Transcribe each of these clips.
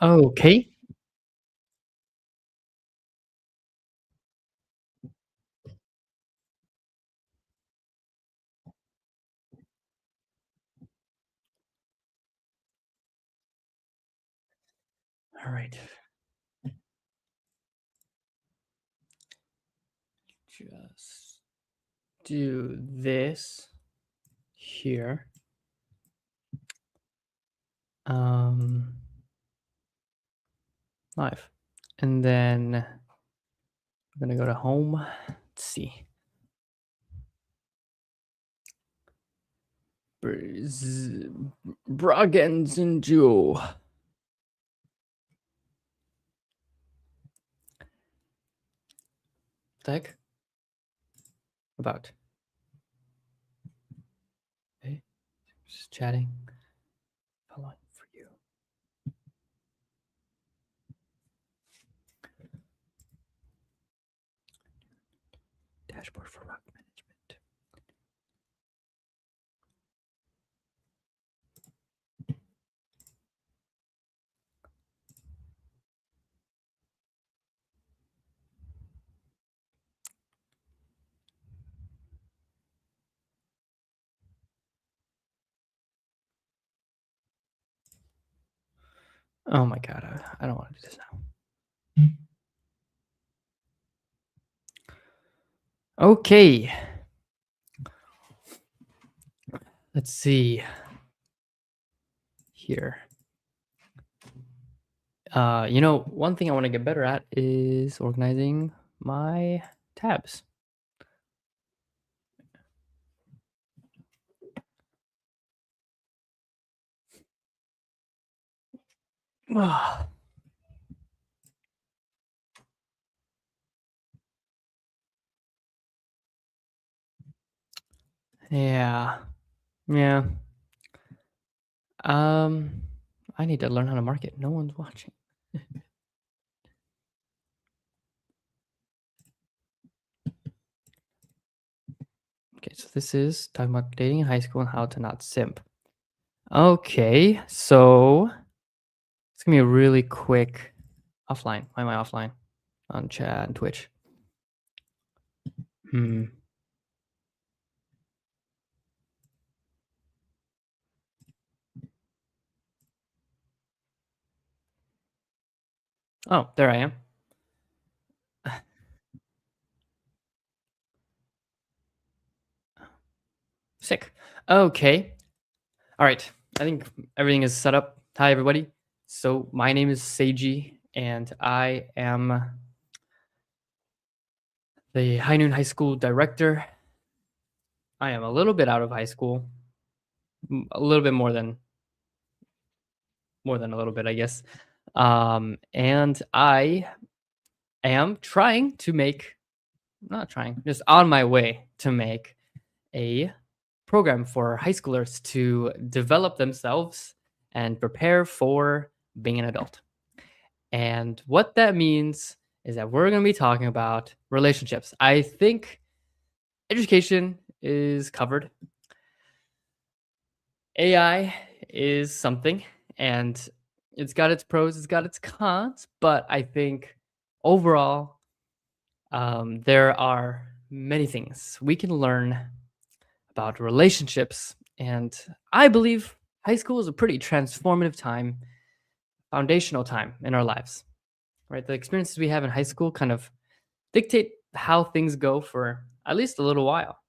Okay. All right. Just do this here. Um, Live. And then I'm gonna go to home. Let's see. Bragens and Jew. The heck? About. Hey, just chatting. Hold on for you. Dashboard for rock management. Oh my god, I don't want to do this now. Okay. Let's see here. One thing I want to get better at is organizing my tabs. Ah. Yeah. Yeah. Um, I need to learn how to market. No one's watching. Okay, so this is talking about dating in high school and how to not simp. Okay, so it's gonna be a really quick offline. Why am I offline on chat and Twitch? Hmm. Oh, there I am. Sick. Okay. All right. I think everything is set up. Hi, everybody. So my name is Seiji, and I am the High Noon High School director. I am a little bit out of high school, a little bit more than a little bit, I guess. And I am trying to make, not trying, just on my way to make a program for high schoolers to develop themselves and prepare for being an adult. And what that means is that we're going to be talking about relationships. I think education is covered. AI is something, and it's got its pros, it's got its cons, but I think overall, there are many things we can learn about relationships. And I believe high school is a pretty transformative time, foundational time in our lives, right? The experiences we have in high school kind of dictate how things go for at least a little while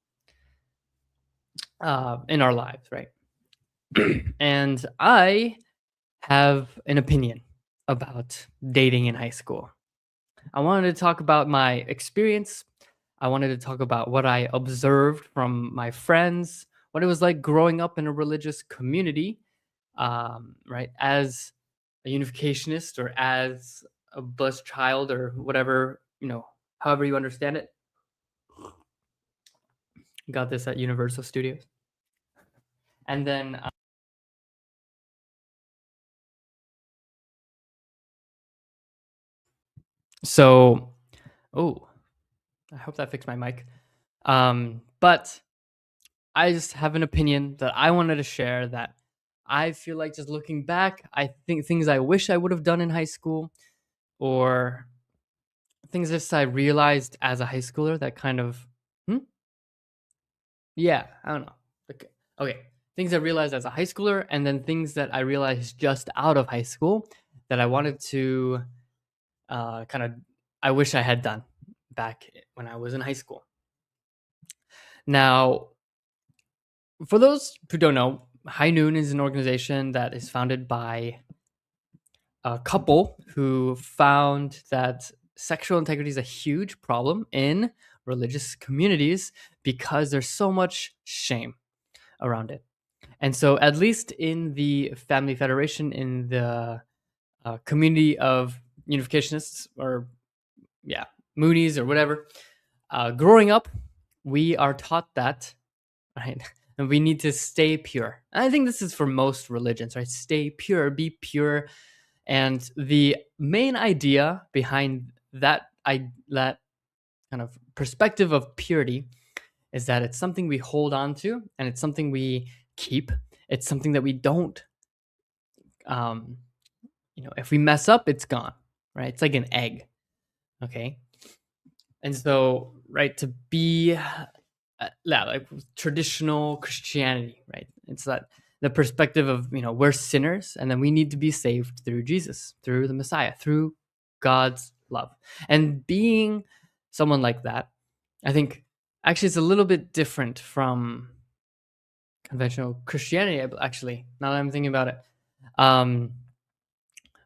in our lives, right? And I have an opinion about dating in high school. I wanted to talk about my experience. I wanted to talk about what I observed from my friends, what it was like growing up in a religious community, right? As a unificationist or as a bus child or whatever, however you understand it. Got this at Universal Studios. And then, so, oh, I hope that fixed my mic. But I just have an opinion that I wanted to share that I feel like just looking back, I think things I wish I would have done in high school or things just I realized as a high schooler that kind of, hmm? Yeah, I don't know. Okay. Okay. Things I realized as a high schooler and then things that I realized just out of high school that I wanted to kind of, I wish I had done back when I was in high school. Now, for those who don't know, High Noon is an organization that is founded by a couple who found that sexual integrity is a huge problem in religious communities because there's so much shame around it. And so, at least in the Family Federation, in the community of unificationists, or yeah, Moonies or whatever, growing up, we are taught that, right? And we need to stay pure. And I think this is for most religions, right? Stay pure, be pure. And the main idea behind that kind of perspective of purity is that it's something we hold on to and it's something we keep. It's something that we don't, um, if we mess up, it's gone, right? It's like an egg, okay? And so, right, to be yeah, like traditional Christianity, right? It's that the perspective of, we're sinners and then we need to be saved through Jesus, through the Messiah, through God's love. And being someone like that, I think actually it's a little bit different from conventional Christianity, actually, now that I'm thinking about it.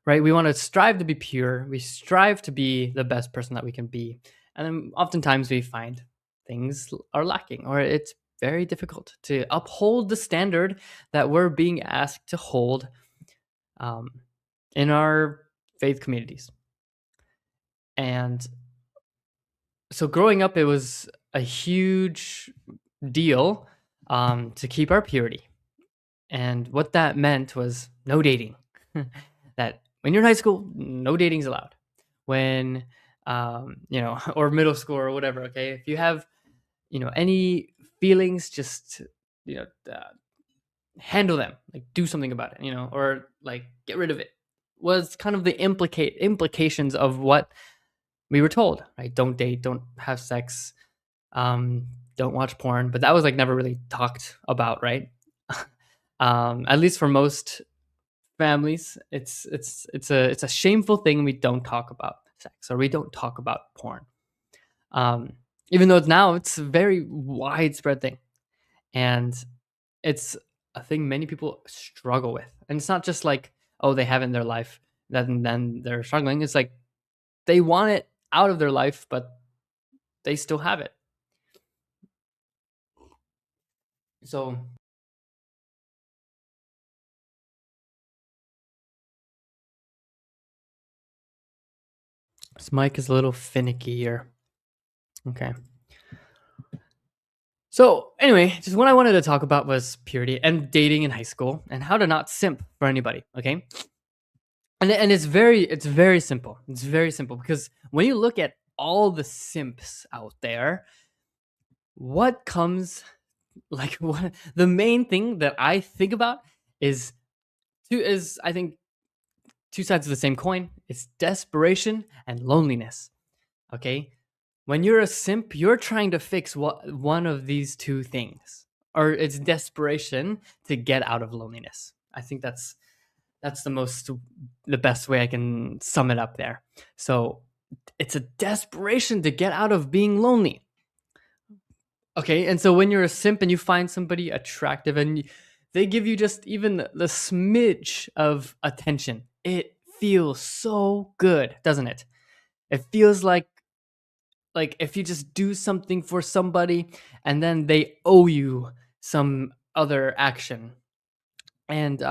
Right? We want to strive to be pure. We strive to be the best person that we can be. And then oftentimes we find things are lacking or it's very difficult to uphold the standard that we're being asked to hold in our faith communities. And so growing up, it was a huge deal to keep our purity. And what that meant was no dating. That when you're in high school, no dating's allowed. When, or middle school or whatever, okay? If you have, any feelings, just, handle them, like do something about it, or like get rid of it, was kind of the implications of what we were told, right? Don't date, don't have sex, don't watch porn, but that was like never really talked about, right? At least for most families, it's a shameful thing. We don't talk about sex or we don't talk about porn, even though it's a very widespread thing, and it's a thing many people struggle with. And it's not just like, oh, they have it in their life, then they're struggling. It's like they want it out of their life, but they still have it. So this mic is a little finicky here. Okay. So anyway, just what I wanted to talk about was purity and dating in high school and how to not simp for anybody. Okay. And it's very simple. It's very simple because when you look at all the simps out there, what comes like what the main thing that I think about is I think two sides of the same coin. It's desperation and loneliness. Okay? When you're a simp, you're trying to fix one of these two things, or it's desperation to get out of loneliness. I think that's the best way I can sum it up there. So it's a desperation to get out of being lonely. Okay, and so when you're a simp and you find somebody attractive and they give you just even the smidge of attention, it feels so good, doesn't it? It feels like if you just do something for somebody and then they owe you some other action. And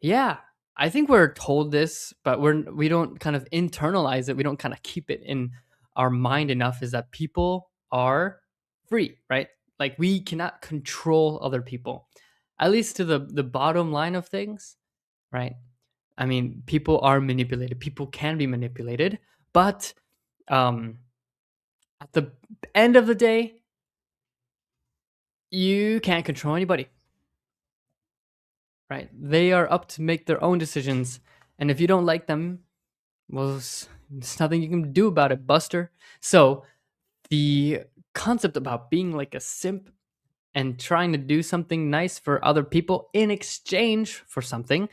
yeah, I think we're told this, but we don't kind of internalize it. We don't kind of keep it in our mind enough. Is that people are free, right? Like we cannot control other people, at least to the bottom line of things, right? I mean, people are manipulated. People can be manipulated, but um, at the end of the day, you can't control anybody, right? They are up to make their own decisions, and if you don't like them, well, there's nothing you can do about it, Buster. So the concept about being like a simp and trying to do something nice for other people in exchange for something,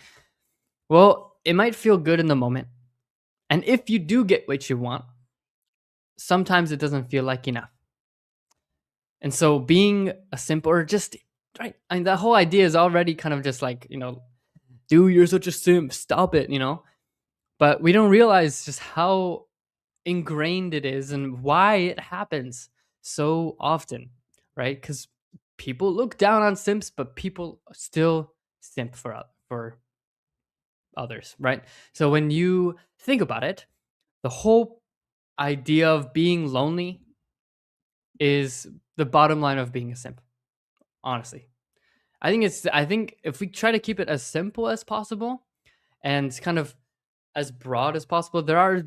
well, it might feel good in the moment. And if you do get what you want, sometimes it doesn't feel like enough. And so being a simp or just right, I mean, the whole idea is already kind of just like, dude, you're such a simp, stop it, But we don't realize just how ingrained it is and why it happens so often, right? Because people look down on simps, but people still simp for others, right? So when you think about it, the whole idea of being lonely is the bottom line of being a simp. Honestly, I think if we try to keep it as simple as possible and kind of as broad as possible, there are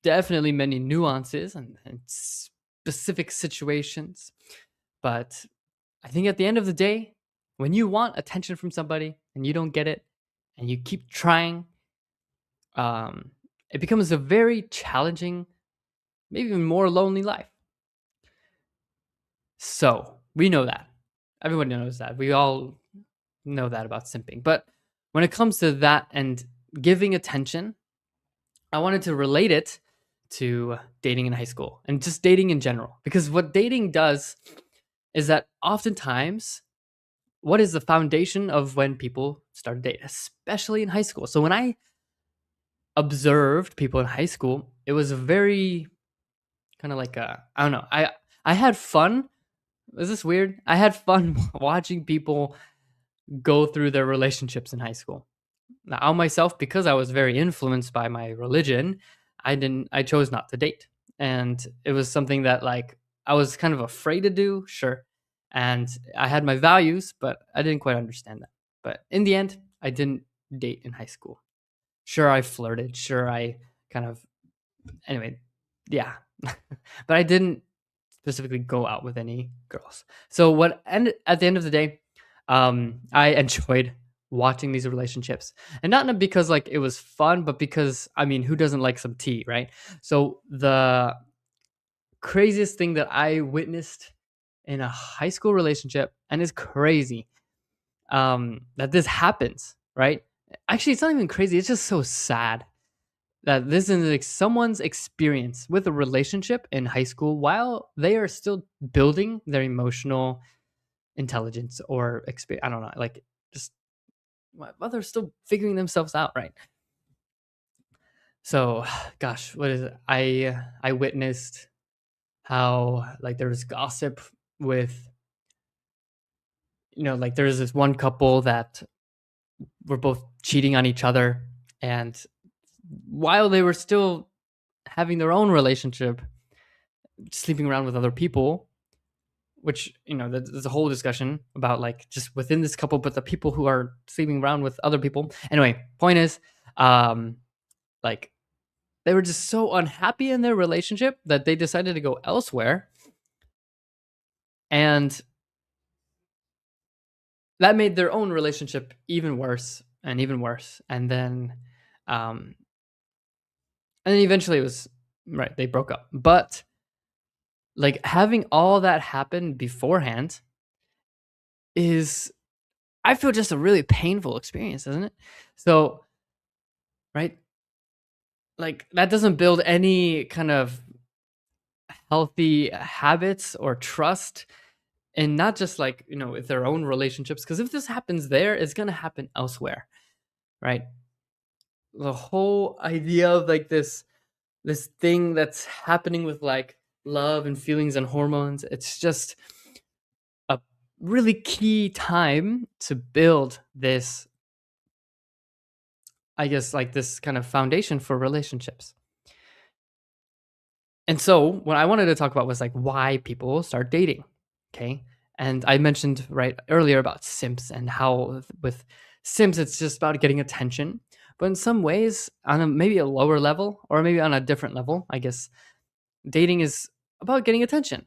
definitely many nuances and specific situations. But I think at the end of the day, when you want attention from somebody and you don't get it and you keep trying, um, it becomes a very challenging, maybe even more lonely life. So we know that. Everyone knows that. We all know that about simping. But when it comes to that and giving attention, I wanted to relate it to dating in high school and just dating in general. Because what dating does is that oftentimes, what is the foundation of when people start to date, especially in high school? So when I observed people in high school, it was a very kind of like I don't know. I had fun. Is this weird? I had fun watching people go through their relationships in high school. Now, myself, because I was very influenced by my religion, I chose not to date. And it was something that like I was kind of afraid to do, sure. And I had my values, but I didn't quite understand that. But in the end, I didn't date in high school. Sure, I flirted. Sure, I kind of anyway, yeah. But I didn't specifically go out with any girls. So what ended at the end of the day, I enjoyed watching these relationships, and not because like it was fun, but because I mean, who doesn't like some tea, right? So the craziest thing that I witnessed in a high school relationship, and it's crazy that this happens, right? Actually, it's not even crazy. It's just so sad that this is like someone's experience with a relationship in high school while they are still building their emotional intelligence or experience. I don't know, like just while they're still figuring themselves out, right? So, gosh, what is it? I witnessed how like there was gossip with like there's this one couple that were both cheating on each other, and while they were still having their own relationship, sleeping around with other people, which there's a whole discussion about like just within this couple, but the people who are sleeping around with other people. Anyway, point is, um, like they were just so unhappy in their relationship that they decided to go elsewhere, and that made their own relationship even worse and even worse. Um, and then eventually it was right. They broke up, but like having all that happen beforehand is I feel just a really painful experience, isn't it? So, right, like that doesn't build any kind of healthy habits or trust, and not just like with their own relationships, because if this happens there, it's going to happen elsewhere, right? The whole idea of like this thing that's happening with like love and feelings and hormones, it's just a really key time to build this I guess, like this kind of foundation for relationships. And so, what I wanted to talk about was like why people start dating. Okay. And I mentioned right earlier about simps and how with simps, it's just about getting attention. But in some ways, on a maybe a lower level or maybe on a different level, I guess dating is about getting attention.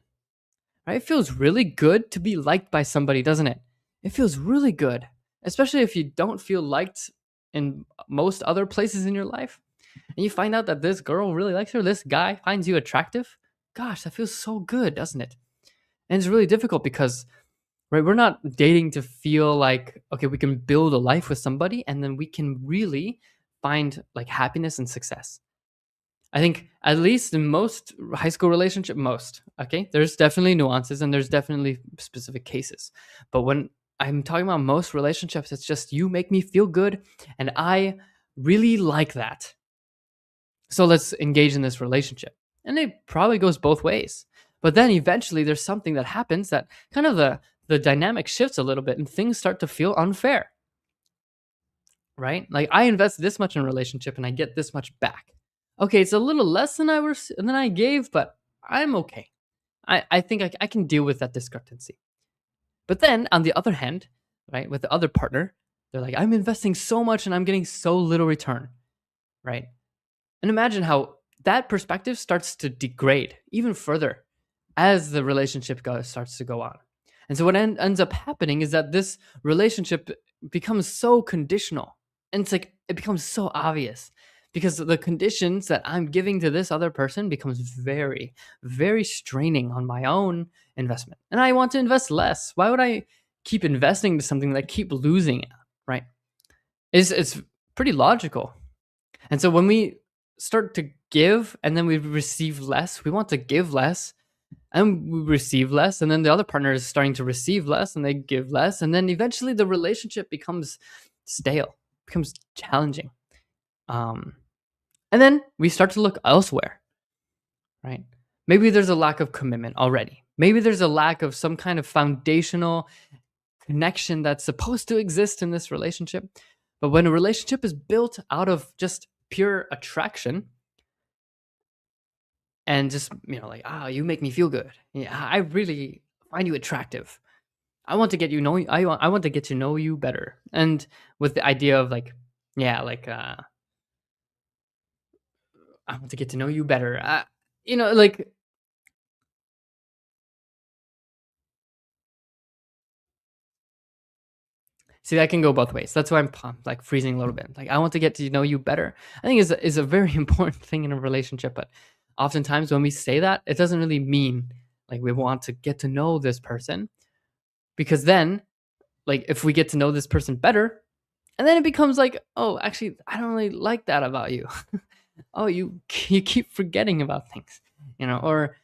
Right? It feels really good to be liked by somebody, doesn't it? It feels really good, especially if you don't feel liked in most other places in your life and you find out that this girl really likes her, this guy finds you attractive. Gosh, that feels so good, doesn't it? And it's really difficult because right, we're not dating to feel like okay, we can build a life with somebody and then we can really find like happiness and success. I think at least in most high school relationship, most okay, there's definitely nuances and there's definitely specific cases. But when I'm talking about most relationships, it's just you make me feel good and I really like that. So let's engage in this relationship. And it probably goes both ways. But then eventually there's something that happens that kind of the dynamic shifts a little bit and things start to feel unfair, right? Like I invest this much in a relationship and I get this much back. Okay, it's a little less than I gave, but I'm okay. I think I can deal with that discrepancy. But then on the other hand, right, with the other partner, they're like, I'm investing so much and I'm getting so little return, right? And imagine how that perspective starts to degrade even further as the relationship starts to go on. And so what ends up happening is that this relationship becomes so conditional. And it's like it becomes so obvious because the conditions that I'm giving to this other person becomes very, very straining on my own investment. And I want to invest less. Why would I keep investing to something that I keep losing at, right? It's pretty logical. And so when we start to give and then we receive less, we want to give less and we receive less. And then the other partner is starting to receive less and they give less. And then eventually the relationship becomes stale, becomes challenging. Um, and then we start to look elsewhere, right? Maybe there's a lack of commitment already. Maybe there's a lack of some kind of foundational connection that's supposed to exist in this relationship. But when a relationship is built out of just pure attraction and just, like, you make me feel good. Yeah, I really find you attractive. I want to get you know I want to get to know you better. And with the idea of like, yeah, like I want to get to know you better. Like see that can go both ways. That's why like freezing a little bit. Like I want to get to know you better. I think is a very important thing in a relationship, but oftentimes when we say that, it doesn't really mean like we want to get to know this person because then like if we get to know this person better, and then it becomes like, oh, actually, I don't really like that about you. Oh, you keep forgetting about things, or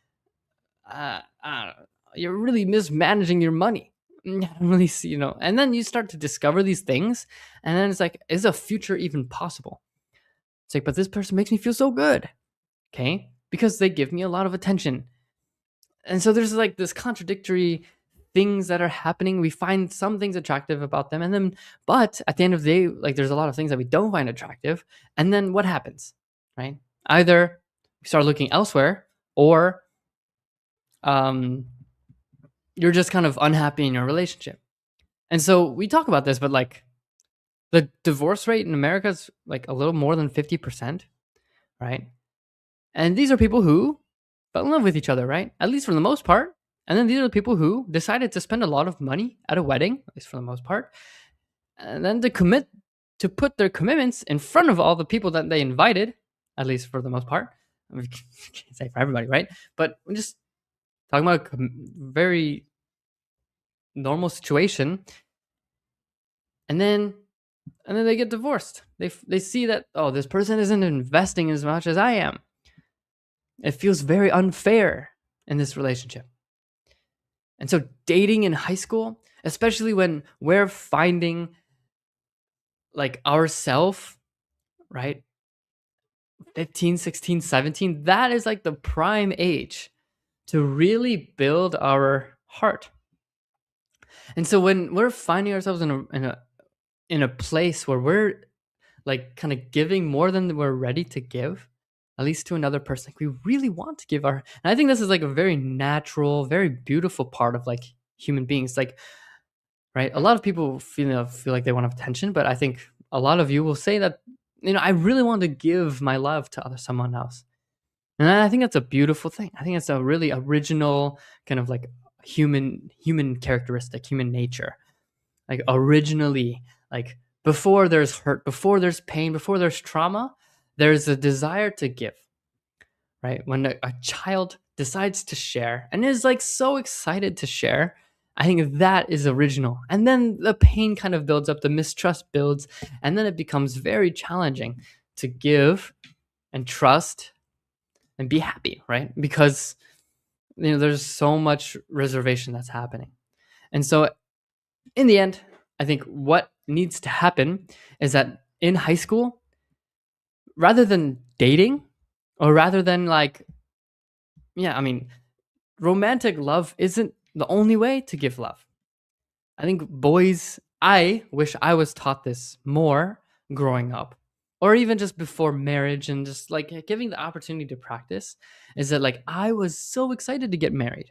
I don't know, you're really mismanaging your money. I don't really see, and then you start to discover these things, and then it's like, is a future even possible? It's like, but this person makes me feel so good, okay, because they give me a lot of attention, and so there's like this contradictory things that are happening. We find some things attractive about them, and then, but at the end of the day, like there's a lot of things that we don't find attractive, and then what happens, right? Either we start looking elsewhere, or um, you're just kind of unhappy in your relationship. And so we talk about this, but like the divorce rate in America is like a little more than 50%, right? And these are people who fell in love with each other, right? At least for the most part. And then these are the people who decided to spend a lot of money at a wedding, at least for the most part, and then to put their commitments in front of all the people that they invited, at least for the most part. I mean, can't say for everybody, right? But we're just talking about a very normal situation, and then they get divorced. They see that, oh, this person isn't investing as much as I am. It feels very unfair in this relationship. And so dating in high school, especially when we're finding like ourself, right? 15, 16, 17, that is like the prime age to really build our heart. And so when we're finding ourselves in a place where we're like kind of giving more than we're ready to give, at least to another person. Like we really want to give our, and I think this is like a very natural, very beautiful part of like human beings. Like, right? A lot of people feel like they want attention, but I think a lot of you will say that, I really want to give my love to someone else. And I think that's a beautiful thing. I think it's a really original kind of like human characteristic, human nature. Like originally, like before there's hurt, before there's pain, before there's trauma, there's a desire to give, right? When a child decides to share and is like so excited to share, I think that is original. And then the pain kind of builds up, the mistrust builds, and then it becomes very challenging to give and trust and be happy, right? Because there's so much reservation that's happening. And so in the end, I think what needs to happen is that in high school, rather than dating, or rather than like, yeah, I mean, romantic love isn't the only way to give love. I think boys, I wish I was taught this more growing up, or even just before marriage, and just like giving the opportunity to practice, is that like I was so excited to get married,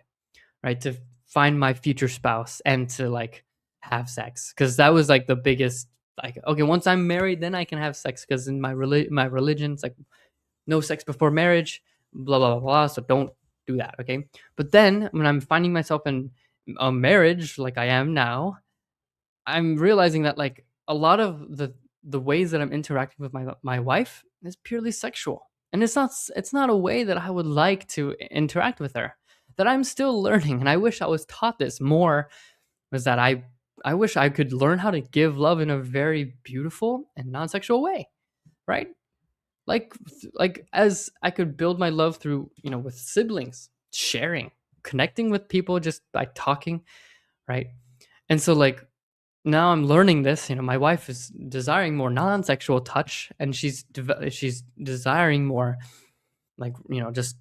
right? To find my future spouse and to like have sex, because that was like the biggest, like, okay, once I'm married, then I can have sex, because in my religion, it's like no sex before marriage, blah blah blah blah. So don't do that, okay? But then when I'm finding myself in a marriage like I am now, I'm realizing that like a lot of the ways that I'm interacting with my wife is purely sexual. And it's not a way that I would like to interact with her. That I'm still learning, and I wish I was taught this more, was that I wish I could learn how to give love in a very beautiful and non-sexual way, right? Like like as I could build my love through, with siblings, sharing, connecting with people just by talking, right? And so like now I'm learning this. My wife is desiring more non-sexual touch, and she's desiring more like just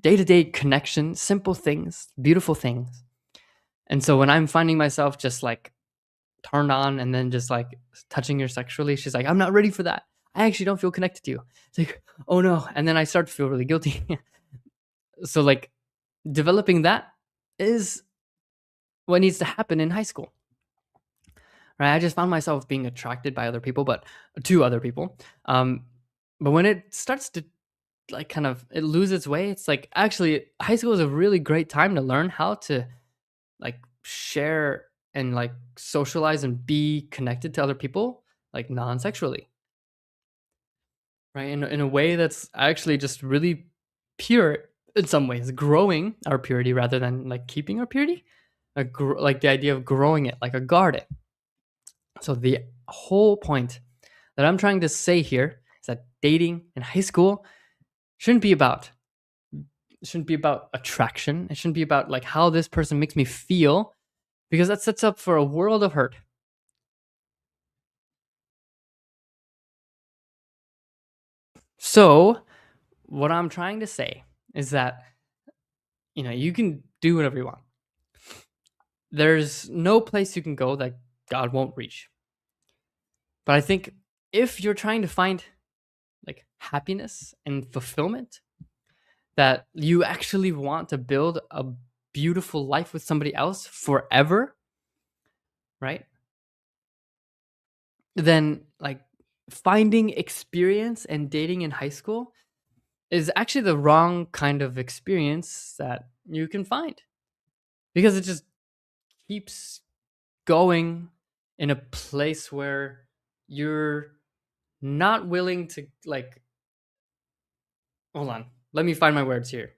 day-to-day connection, simple things, beautiful things. And so when I'm finding myself just like turned on and then just like touching her sexually, she's like, I'm not ready for that. I actually don't feel connected to you. It's like, oh no. And then I start to feel really guilty. So like developing that is what needs to happen in high school. Right? I just found myself being attracted by other people, but to other people. But when it starts to like kind of it lose its way, it's like actually high school is a really great time to learn how to like share and like socialize and be connected to other people like non-sexually, right? In a way that's actually just really pure in some ways, growing our purity rather than like keeping our purity, like the idea of growing it like a garden. So the whole point that I'm trying to say here is that dating in high school shouldn't be about attraction. It shouldn't be about like how this person makes me feel, because that sets up for a world of hurt. So what I'm trying to say is that you can do whatever you want. There's no place you can go that God won't reach. But I think if you're trying to find like happiness and fulfillment, that you actually want to build a beautiful life with somebody else forever, right? Then like finding experience and dating in high school is actually the wrong kind of experience that you can find, because it just keeps going in a place where you're not willing to like, hold on, let me find my words here.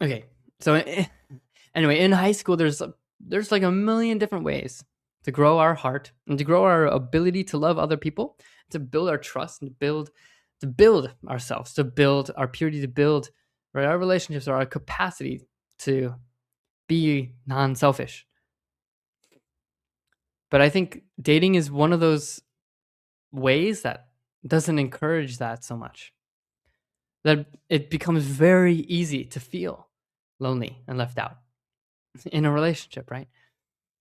Okay. So anyway, in high school there's like a million different ways to grow our heart and to grow our ability to love other people, to build our trust, and to build ourselves, to build our purity, to build, right, our relationships, or our capacity to be non-selfish. But I think dating is one of those ways that doesn't encourage that so much. That it becomes very easy to feel lonely and left out. in a relationship, right?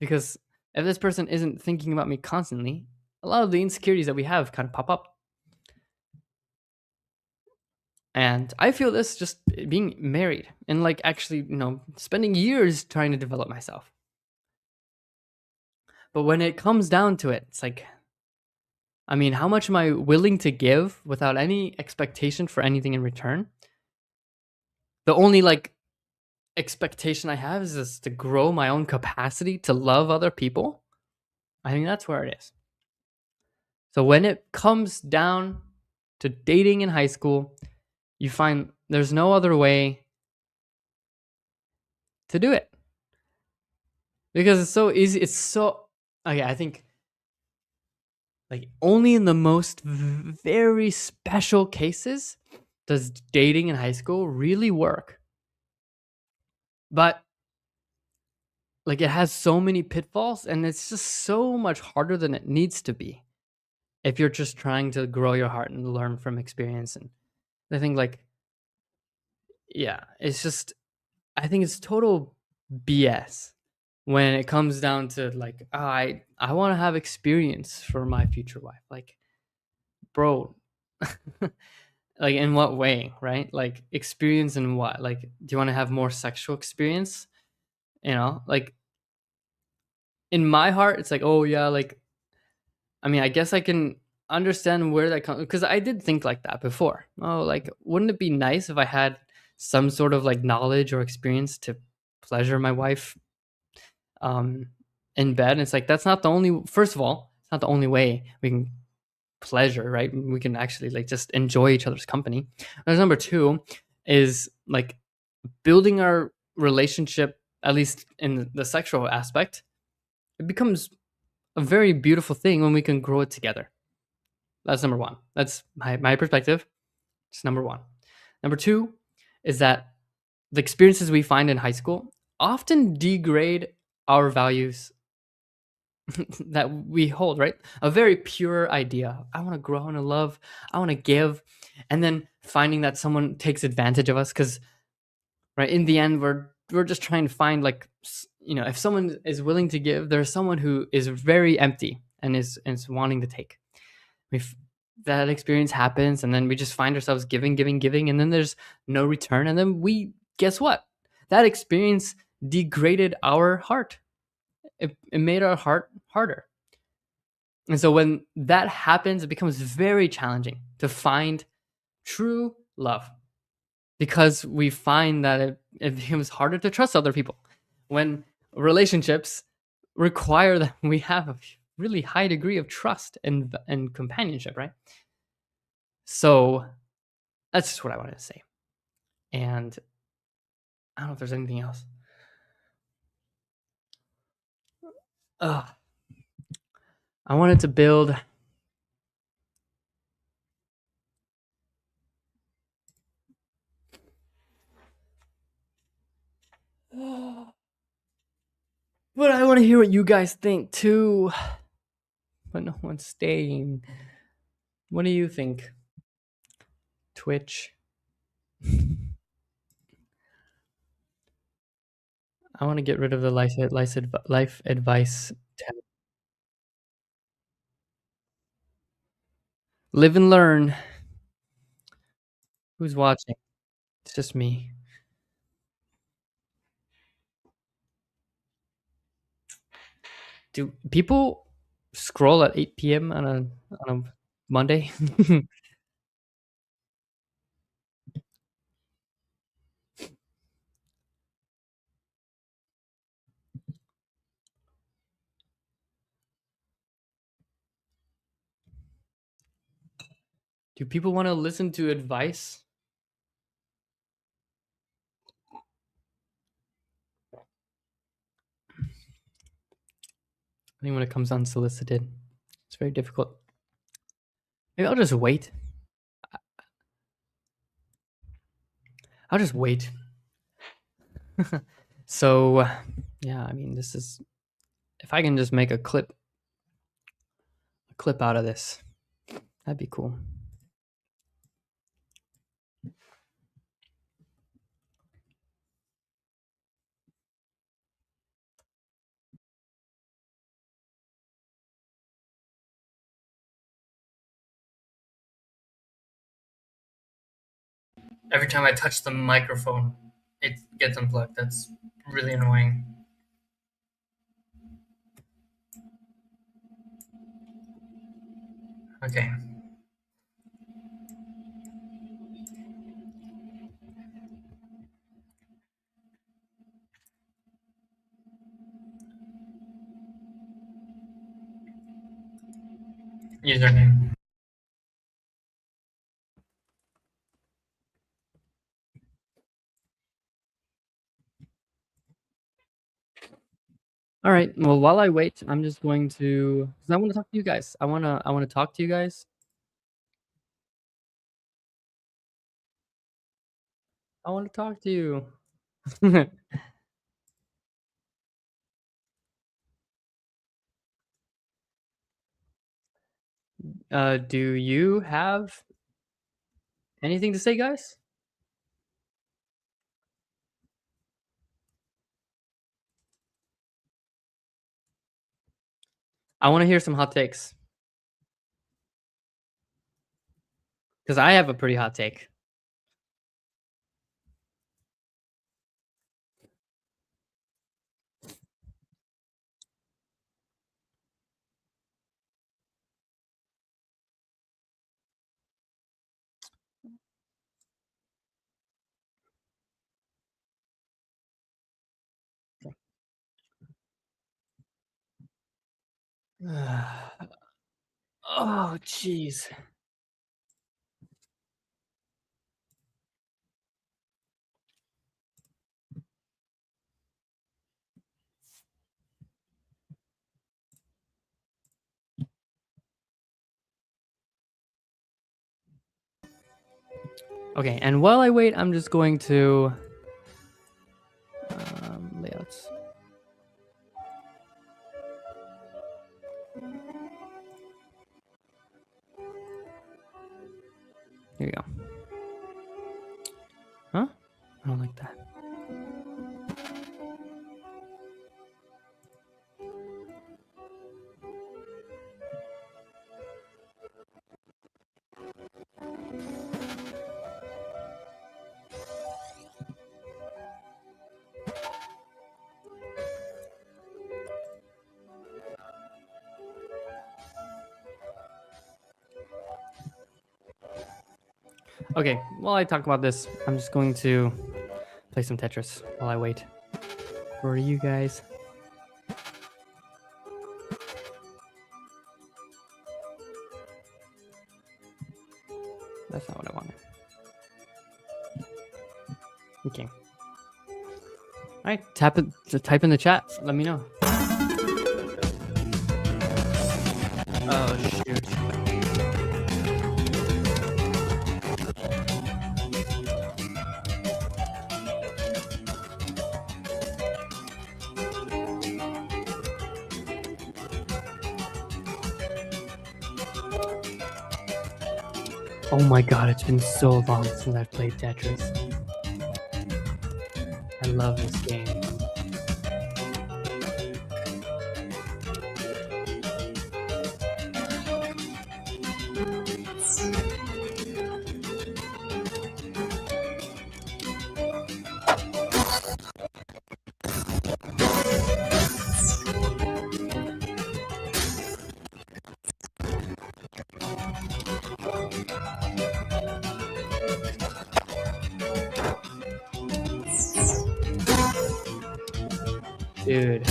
Because if this person isn't thinking about me constantly, a lot of the insecurities that we have kind of pop up. And I feel this just being married and like actually, spending years trying to develop myself. But when it comes down to it, it's like, I mean, how much am I willing to give without any expectation for anything in return? The only like expectation I have is just to grow my own capacity to love other people. I think that's where it is. So when it comes down to dating in high school, you find there's no other way to do it because it's so easy. It's so okay. I think like only in the most very special cases does dating in high school really work. But like it has so many pitfalls and it's just so much harder than it needs to be if you're just trying to grow your heart and learn from experience. And I think like yeah, it's just I think it's total BS when it comes down to like I want to have experience for my future wife. Like, bro, like in what way, right? Like experience in what? Like, do you want to have more sexual experience? Like in my heart, it's like, oh yeah, like I mean, I guess I can understand where that comes because I did think like that before. Oh, like wouldn't it be nice if I had some sort of like knowledge or experience to pleasure my wife um in bed? And it's like that's not the only first of all, it's not the only way we can pleasure, right? We can actually like just enjoy each other's company. There's number two is like building our relationship, at least in the sexual aspect, it becomes a very beautiful thing when we can grow it together. That's number one. That's my perspective. It's number one. Number two is that the experiences we find in high school often degrade our values that we hold, right? A very pure idea. I want to grow, I want to love, I want to give. And then finding that someone takes advantage of us because, right, in the end, we're just trying to find like, if someone is willing to give, there's someone who is very empty and is wanting to take. We've that experience happens and then we just find ourselves giving, giving, giving, and then there's no return. And then we guess what? That experience degraded our heart. It made our heart harder. And so when that happens, it becomes very challenging to find true love because we find that it becomes harder to trust other people when relationships require that we have a really high degree of trust and companionship, right? So that's just what I wanted to say. And I don't know if there's anything else. Ugh. I wanted to build. But I want to hear what you guys think too. But no one's staying. What do you think? Twitch. I want to get rid of the life advice tab. Live and learn. Who's watching? It's just me. Do people scroll at 8 p.m. on a Monday? Do people want to listen to advice? I think when it comes unsolicited, it's very difficult. Maybe I'll just wait. I'll just wait. So, yeah, I mean, this is if I can just make a clip out of this, that'd be cool. Every time I touch the microphone, it gets unplugged. That's really annoying. Okay. Username. All right. Well, while I wait, I'm just going to, because I want to talk to you guys. I wanna talk to you guys. I want to talk to you. Do you have anything to say, guys? I want to hear some hot takes because I have a pretty hot take. Oh, jeez. Okay, and while I wait, I'm just going to layouts. Here we go. Huh? I don't like that. Okay, while I talk about this, I'm just going to play some Tetris while I wait for you guys. That's not what I wanted. Okay. All right, type in the chat. Let me know. Oh shoot. Oh my god, it's been so long since I've played Tetris. I love this game. Dude.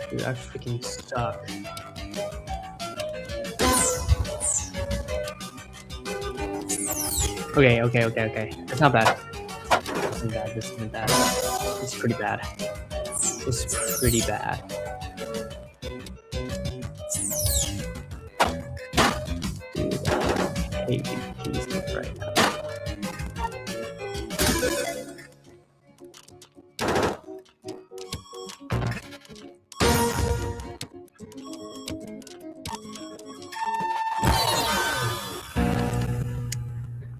Dude, I freaking suck. Okay. That's not bad. This isn't bad. It's pretty bad. It's pretty bad. Dude, I hate these keys right now.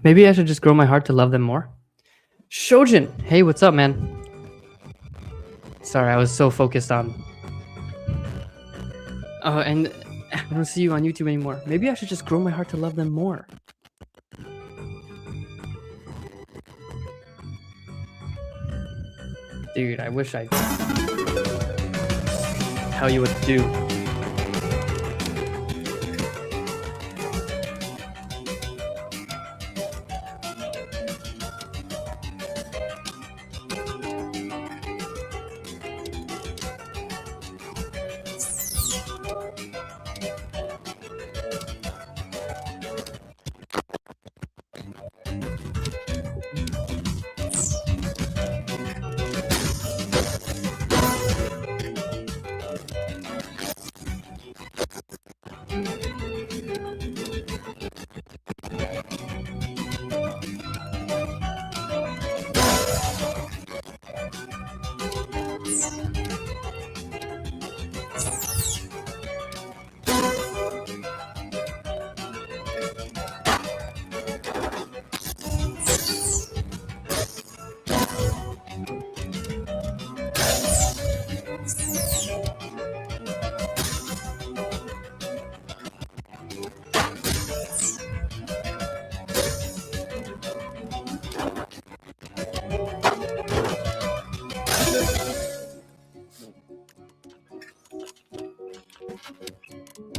Maybe I should just grow my heart to love them more. Shojin, hey, what's up, man? Sorry, I was so focused on. Oh, and I don't see you on YouTube anymore. Maybe I should just grow my heart to love them more. Dude, I wish I tell you what to do.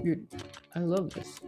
Dude, I love this.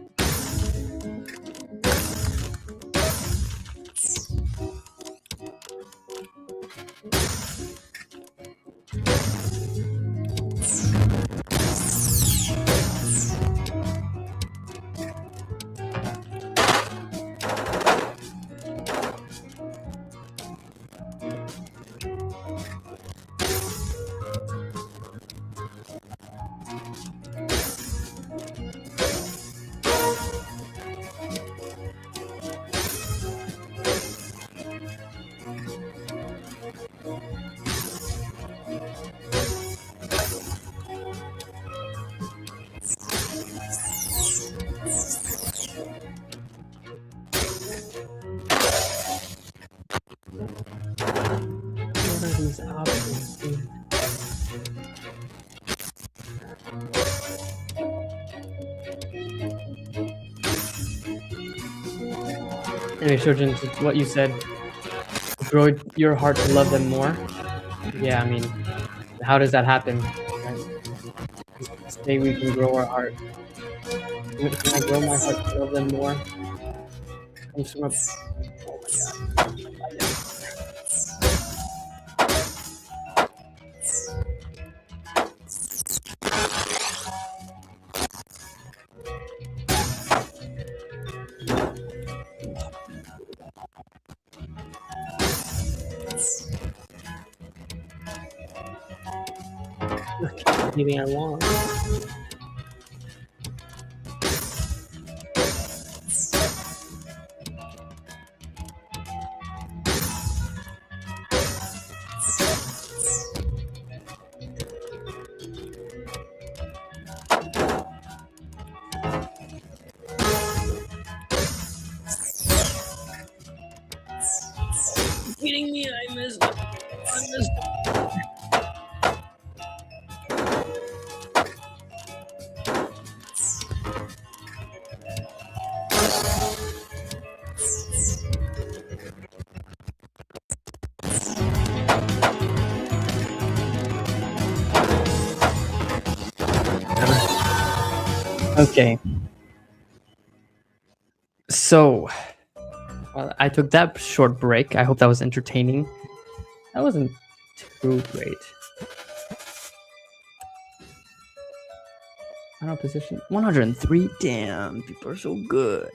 What are these options, dude? Anyway, Shojin, what you said, grow your heart to love them more. Yeah, I mean, how does that happen? Say we can grow our heart. Can I grow my heart to love them more? Comes from a... Oh my god. Anything I want. Kidding me? I missed it. Okay. So, well, I took that short break. I hope that was entertaining. That wasn't too great. Final position 103. Damn, people are so good.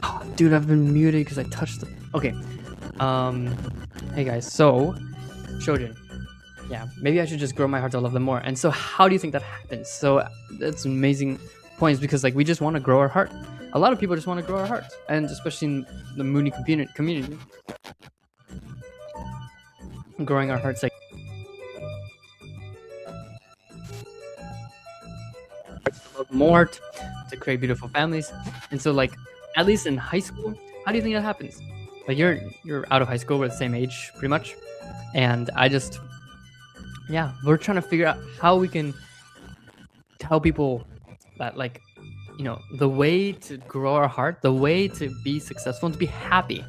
Oh, dude, I've been muted because I touched the. Okay. Hey guys. So, Shojin. Yeah, maybe I should just grow my heart to love them more. And so, how do you think that happens? So, that's amazing points because like we just want to grow our heart. A lot of people just want to grow our hearts, and especially in the Mooney community. growing our hearts like love more, to create beautiful families. And so, like, at least in high school, how do you think that happens? Like, you're out of high school, we're the same age pretty much, and I just, yeah, we're trying to figure out how we can tell people that, like, the way to grow our heart, the way to be successful and to be happy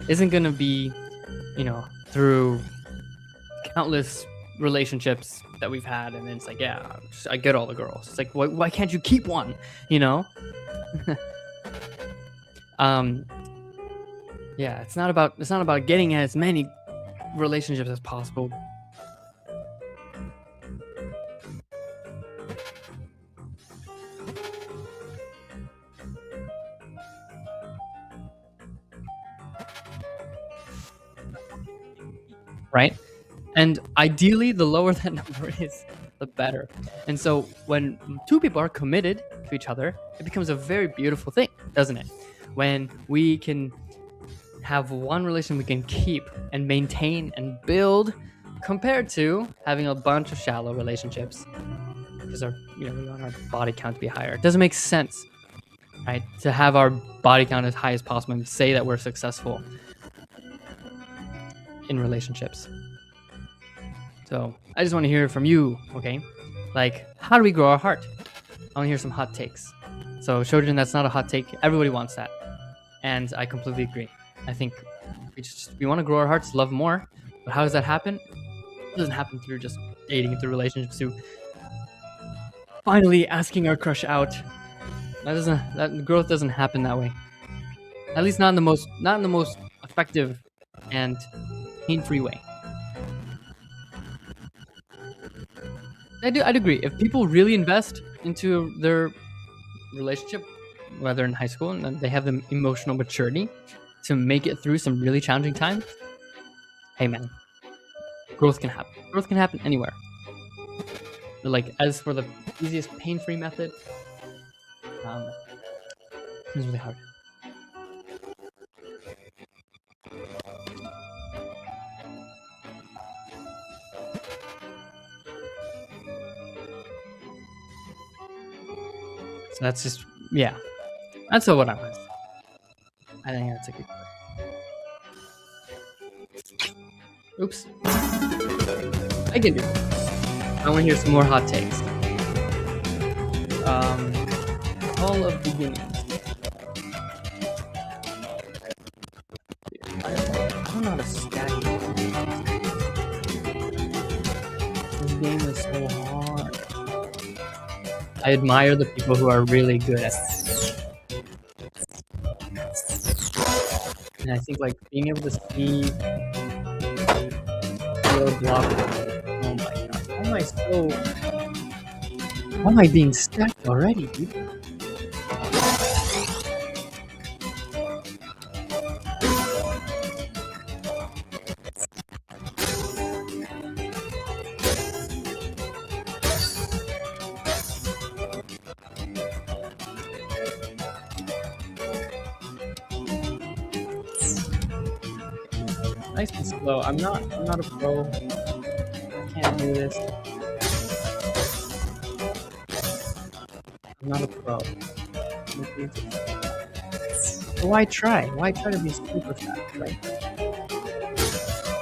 isn't gonna be, through countless relationships that we've had, and then it's like, yeah, I get all the girls. It's like, why can't you keep one? You know? um, yeah, it's not about getting as many relationships as possible. Right? And ideally, the lower that number is, the better. And so when two people are committed to each other, it becomes a very beautiful thing, doesn't it? When we can have one relation we can keep and maintain and build, compared to having a bunch of shallow relationships because we want our body count to be higher. It doesn't make sense, right? To have our body count as high as possible and say that we're successful in relationships. So I just want to hear from you, okay? Like, how do we grow our heart? I want to hear some hot takes. So Shojin, that's not a hot take. Everybody wants that. And I completely agree. I think we want to grow our hearts, love more. But how does that happen? It doesn't happen through just dating, through relationships, through finally asking our crush out. That growth doesn't happen that way. At least not in the most effective and pain-free way. I'd agree. If people really invest into their relationship, whether in high school, and they have the emotional maturity to make it through some really challenging times, hey man, growth can happen. Growth can happen anywhere. But like, as for the easiest pain-free method, it's really hard. So that's just, yeah, that's what I was. I think that's a good. Oops. I can do it. I want to hear some more hot takes. All of beginnings. I don't know how to stack it. This game is so hard. I admire the people who are really good at it. And I think, like, being able to see the block. Oh my god. Why am I being stacked already, dude? Nice and slow. I'm not a pro. I can't do this. I'm not a pro. So why try? Why try to be super fast, right?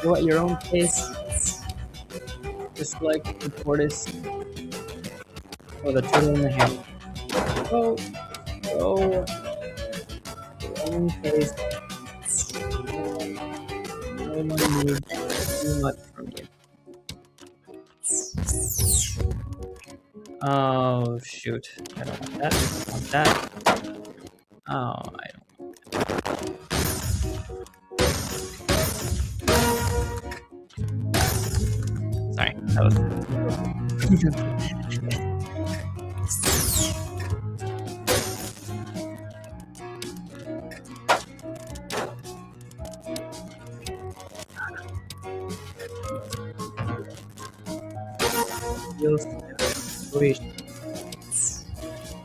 Go at your own pace. Just like the tortoise or the turtle in the hand. Go your own pace. No one needs too much from you. Oh shoot! I don't want that. I don't want that. Oh, I don't want that. Sorry, that was.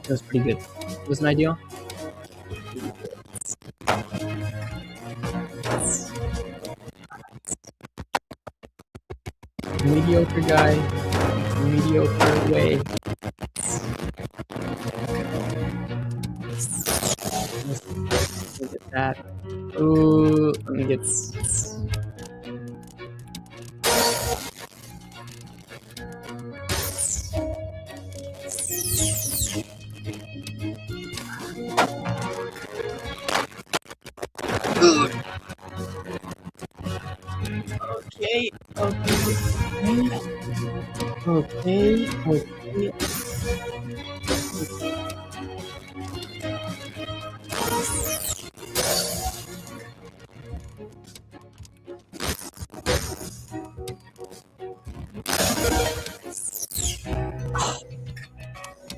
That was pretty good. Was an ideal? mediocre guy, mediocre way. Let me get that. Ooh, let me get. Okay, okay.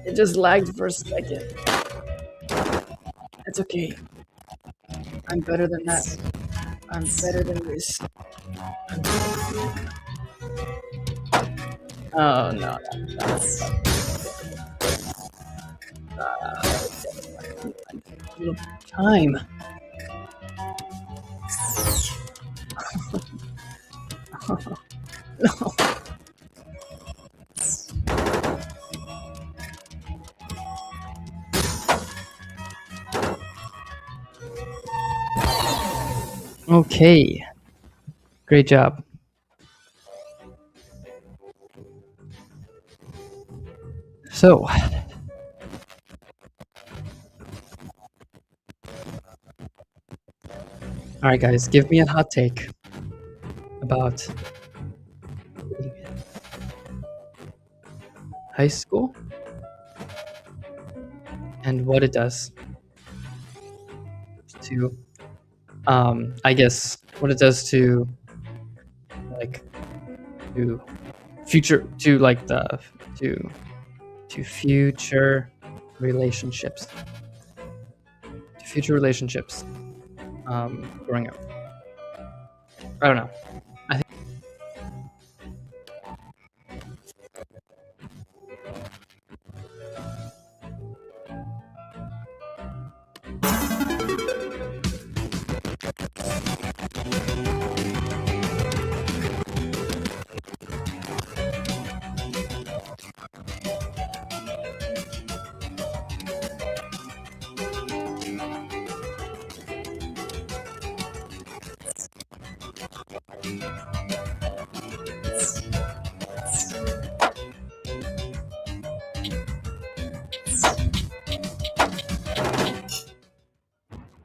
It just lagged for a second. It's okay. I'm better than that. I'm better than this. Oh no, that's time. No. Okay. Great job. So, all right, guys, give me a hot take about high school and what it does to, I guess, what it does to, like, to future, to like the, to future relationships, to future relationships, growing up. I don't know. I think.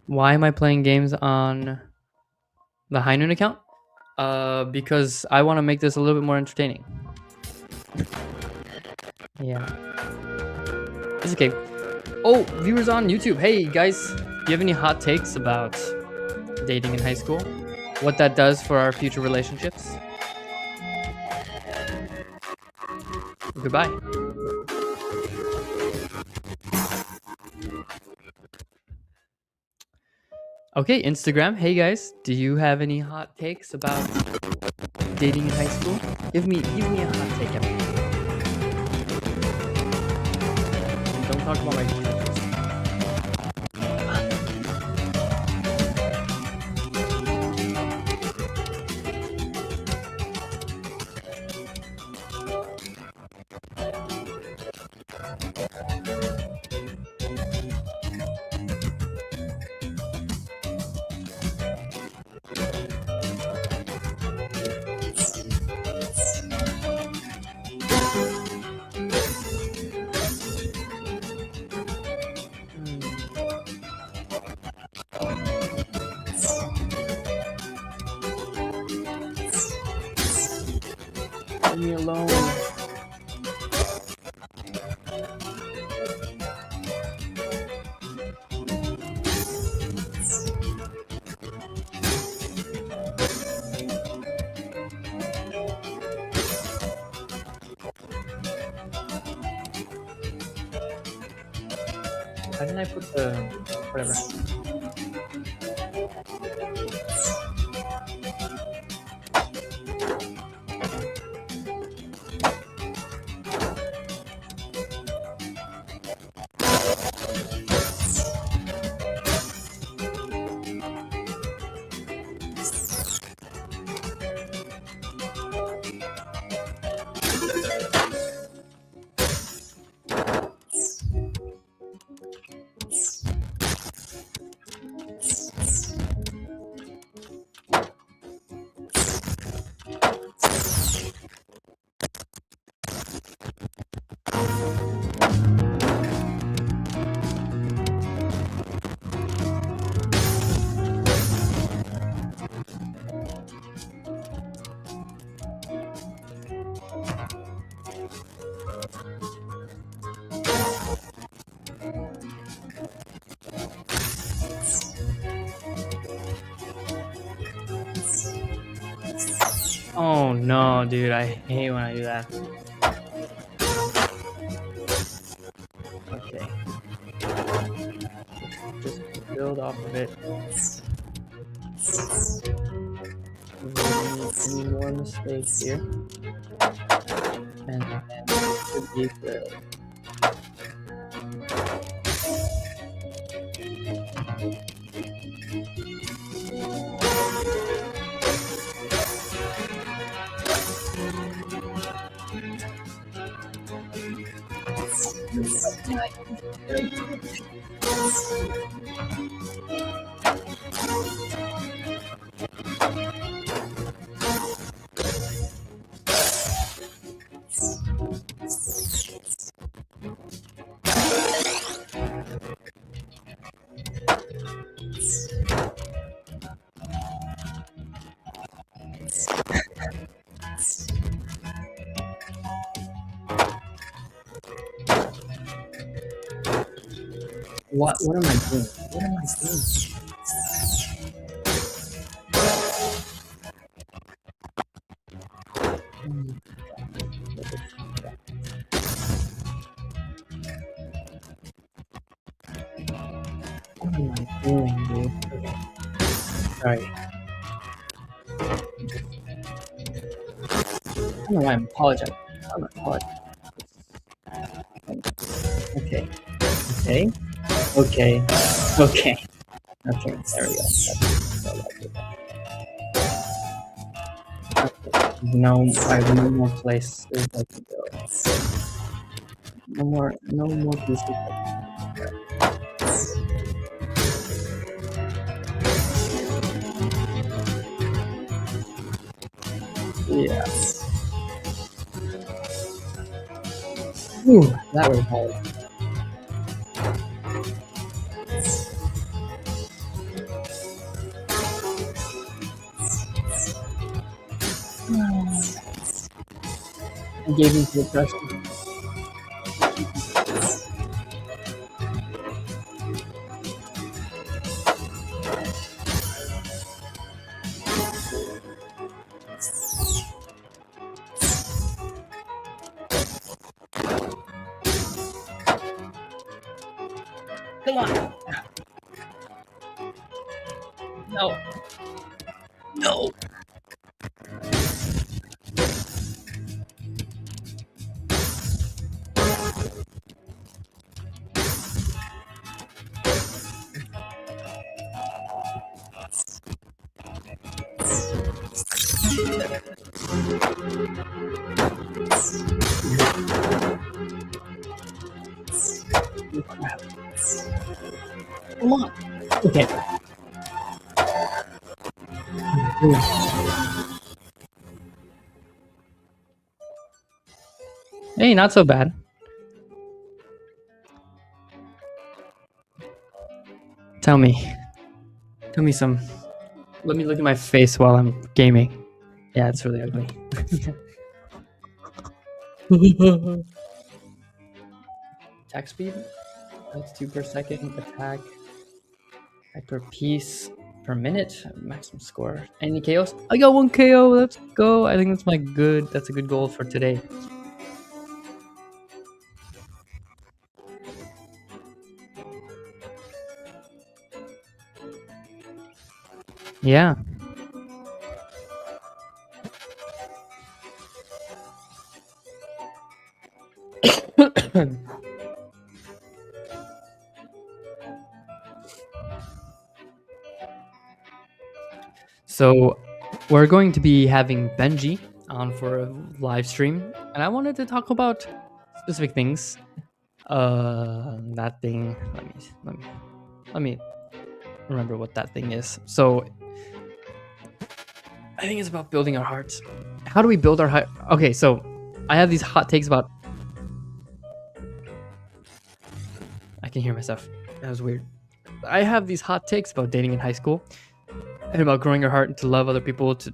Why am I playing games on the High Noon account? Because I want to make this a little bit more entertaining. Yeah. It's okay. Oh, viewers on YouTube. Hey, guys. Do you have any hot takes about dating in high school? What that does for our future relationships? Goodbye. Okay, Instagram. Hey, guys. Do you have any hot takes about dating in high school? Give me a hot take. Don't talk about my friends. Leave me alone. Why didn't I put the whatever? Oh no, dude, I hate when I do that. Okay. Just build off of it. Any more mistakes here? And then should be good. What am I doing? What am I doing? What am I doing, dude? Okay. Sorry. I don't know why I'm apologizing. I'm apologizing. Okay. Okay. Okay. Okay. Okay. There we go. No, I have no more places I can go. No more pieces. Yeah. Ooh, that was hard. I gave into the pressure. Come on. No. No. Crap. Come on. Okay. Hey, not so bad. Tell me some. Let me look at my face while I'm gaming. Yeah, it's really ugly. Attack speed? That's 2 per second. Attack per piece per minute. Maximum score. Any KOs? I got 1 KO. Let's go. I think that's a good goal for today. Yeah. So we're going to be having Benji on for a live stream, and I wanted to talk about specific things. That thing. Let me remember what that thing is. So I think it's about building our hearts. How do we build our heart? Okay, so I have these hot takes about. I can hear myself. That was weird. I have these hot takes about dating in high school and about growing your heart and to love other people, to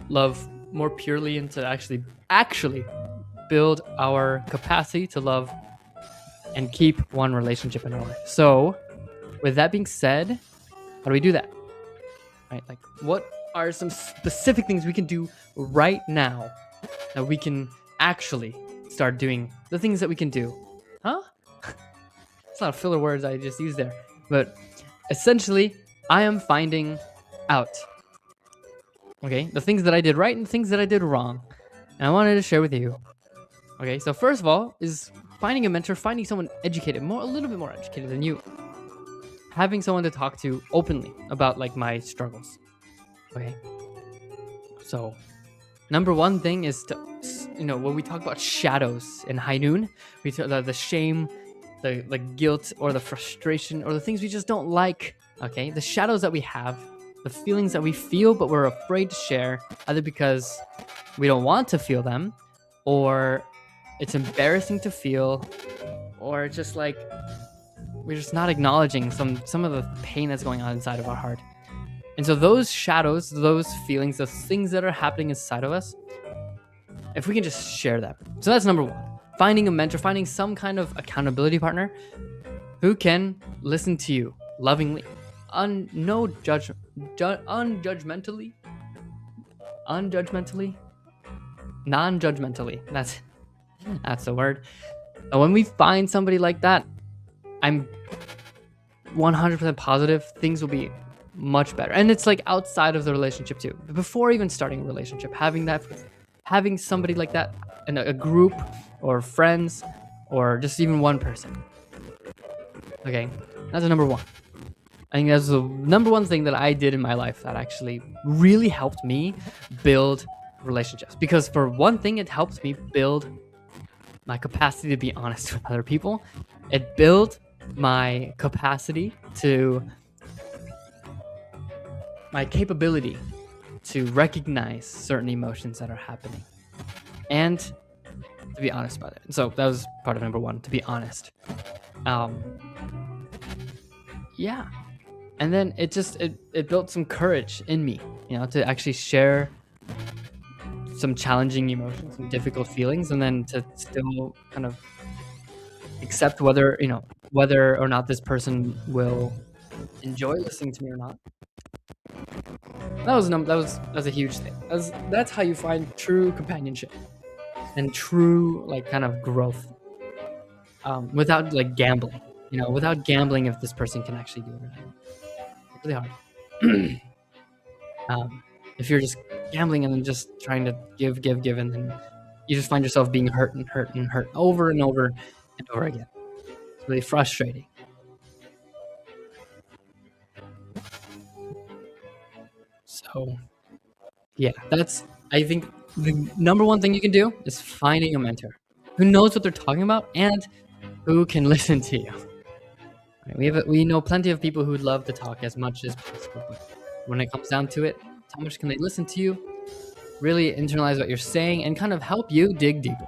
love more purely, and to actually build our capacity to love and keep one relationship in our life. So with that being said, how do we do that? Right? Like, what are some specific things we can do right now that we can actually start doing the things that we can do. Huh? It's not filler words I just used there. But essentially, I am finding out, okay, the things that I did right and the things that I did wrong. And I wanted to share with you. Okay, so first of all is finding a mentor, finding someone educated, a little bit more educated than you, having someone to talk to openly about like my struggles. Okay, so number one thing is to, when we talk about shadows in high noon, we talk the shame, the guilt, or the frustration, or the things we just don't like. Okay, the shadows that we have, the feelings that we feel but we're afraid to share, either because we don't want to feel them, or it's embarrassing to feel, or just like we're just not acknowledging some of the pain that's going on inside of our heart. And so those shadows, those feelings, those things that are happening inside of us, if we can just share them. So that's number one. Finding a mentor, finding some kind of accountability partner who can listen to you lovingly, unjudgmentally, non-judgmentally. That's the word. And when we find somebody like that, I'm 100% positive things will be much better. And it's like outside of the relationship too. Before even starting a relationship, having somebody like that in a group or friends or just even one person. Okay, that's the number one. I think that's the number one thing that I did in my life that actually really helped me build relationships. Because for one thing, it helped me build my capacity to be honest with other people. It built my capacity my capability to recognize certain emotions that are happening and to be honest about it. So that was part of number one, to be honest. Yeah. And then it built some courage in me, to actually share some challenging emotions, some difficult feelings, and then to still kind of accept whether or not this person will enjoy listening to me or not. That was a huge thing. That's how you find true companionship and true like kind of growth, without like gambling. Without gambling if this person can actually do it or not. It's really hard. If you're just gambling and then just trying to give, and then you just find yourself being hurt and hurt and hurt over and over and over again. It's really frustrating. So, yeah, I think the number one thing you can do is finding a mentor who knows what they're talking about and who can listen to you. Right, we know plenty of people who would love to talk as much as possible, but when it comes down to it, how much can they listen to you, really internalize what you're saying, and kind of help you dig deeper?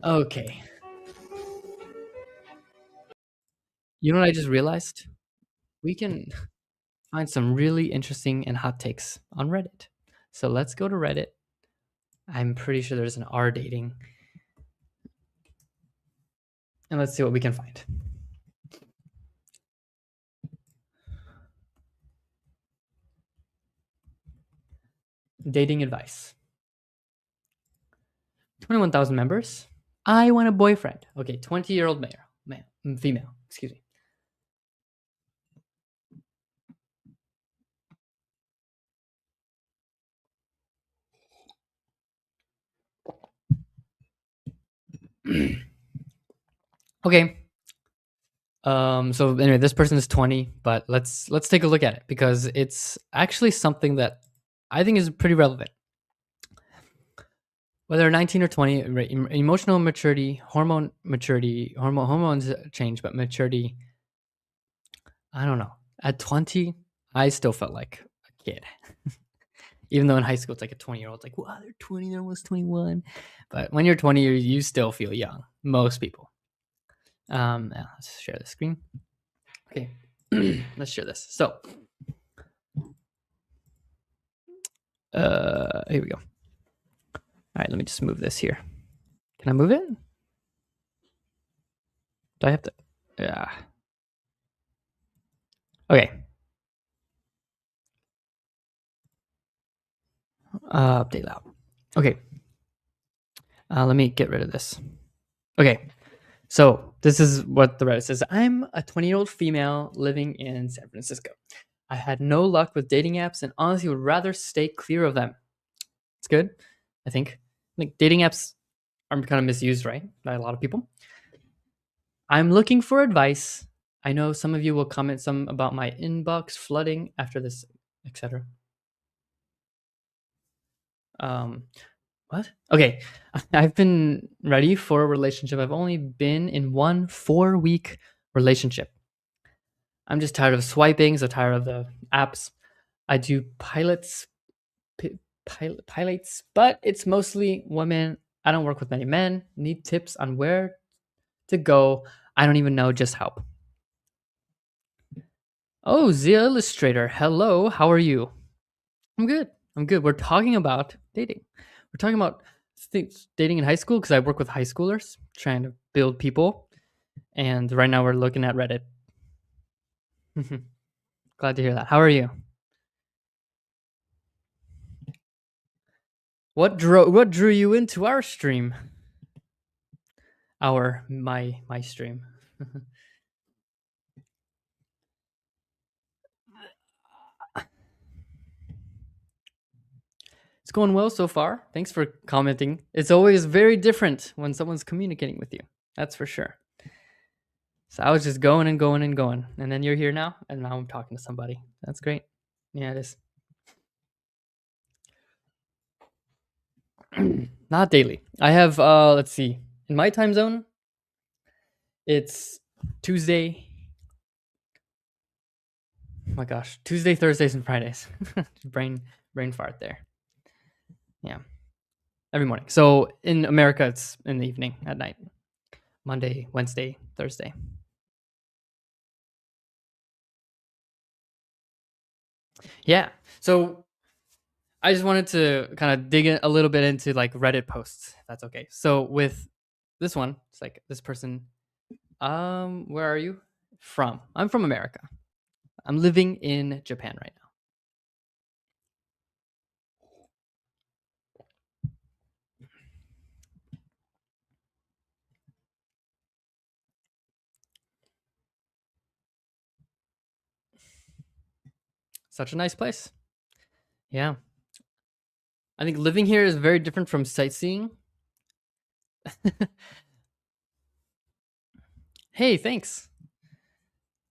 Okay. You know what I just realized? We can find some really interesting and hot takes on Reddit. So let's go to Reddit. I'm pretty sure there's an R dating. And let's see what we can find. Dating advice. 21,000 members. I want a boyfriend. Okay, 20-year-old female, excuse me. Okay. So anyway, this person is 20, but let's take a look at it because it's actually something that I think is pretty relevant. Whether 19 or 20, emotional maturity, hormones change, but maturity, I don't know. At 20, I still felt like a kid. Even though in high school it's like a 20-year-old, it's like, wow, they're 20, they're almost 21. But when you're 20, you still feel young. Most people. Let's share the screen. Okay, let's share this. So, here we go. All right, let me just move this here. Can I move it? Do I have to? Yeah. Okay. Update loud. Okay. Let me get rid of this. Okay. So this is what the Reddit says. I'm a 20-year-old female living in San Francisco. I had no luck with dating apps and honestly would rather stay clear of them. It's good, I think. Like dating apps are kind of misused, right? By a lot of people. I'm looking for advice. I know some of you will comment some about my inbox flooding after this, etc. Um, what? Okay, I've been ready for a relationship. I've only been in one 4-week relationship. I'm just tired of swiping, so tired of the apps. I do pilots, but it's mostly women. I don't work with many men. Need tips on where to go. I don't even know, just help. Oh, the illustrator. Hello, how are you? I'm good. I'm good. We're talking about dating. We're talking about dating in high school because I work with high schoolers trying to build people. And right now we're looking at Reddit. Glad to hear that. How are you? What drew you into our stream? My stream. It's going well so far. Thanks for commenting. It's always very different when someone's communicating with you. That's for sure. So I was just going and going and going. And then you're here now, and now I'm talking to somebody. That's great. Yeah, it is. Not daily. I have let's see. In my time zone, it's Tuesday. Oh my gosh, Tuesday, Thursdays, and Fridays. brain fart there. Yeah, every morning. So in America, it's in the evening at night. Monday, Wednesday, Thursday. Yeah. So I just wanted to kind of dig in a little bit into like Reddit posts. That's okay. So with this one, it's like this person. Where are you from? I'm from America. I'm living in Japan right now. Such a nice place. Yeah. I think living here is very different from sightseeing. Hey, thanks.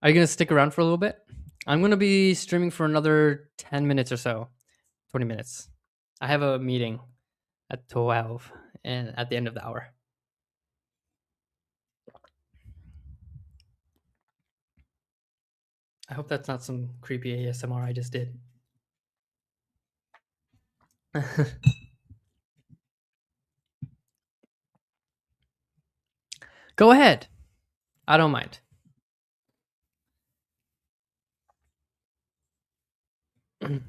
Are you going to stick around for a little bit? I'm going to be streaming for another 10 minutes or so, 20 minutes. I have a meeting at 12 and at the end of the hour. I hope that's not some creepy ASMR I just did. Go ahead. I don't mind. And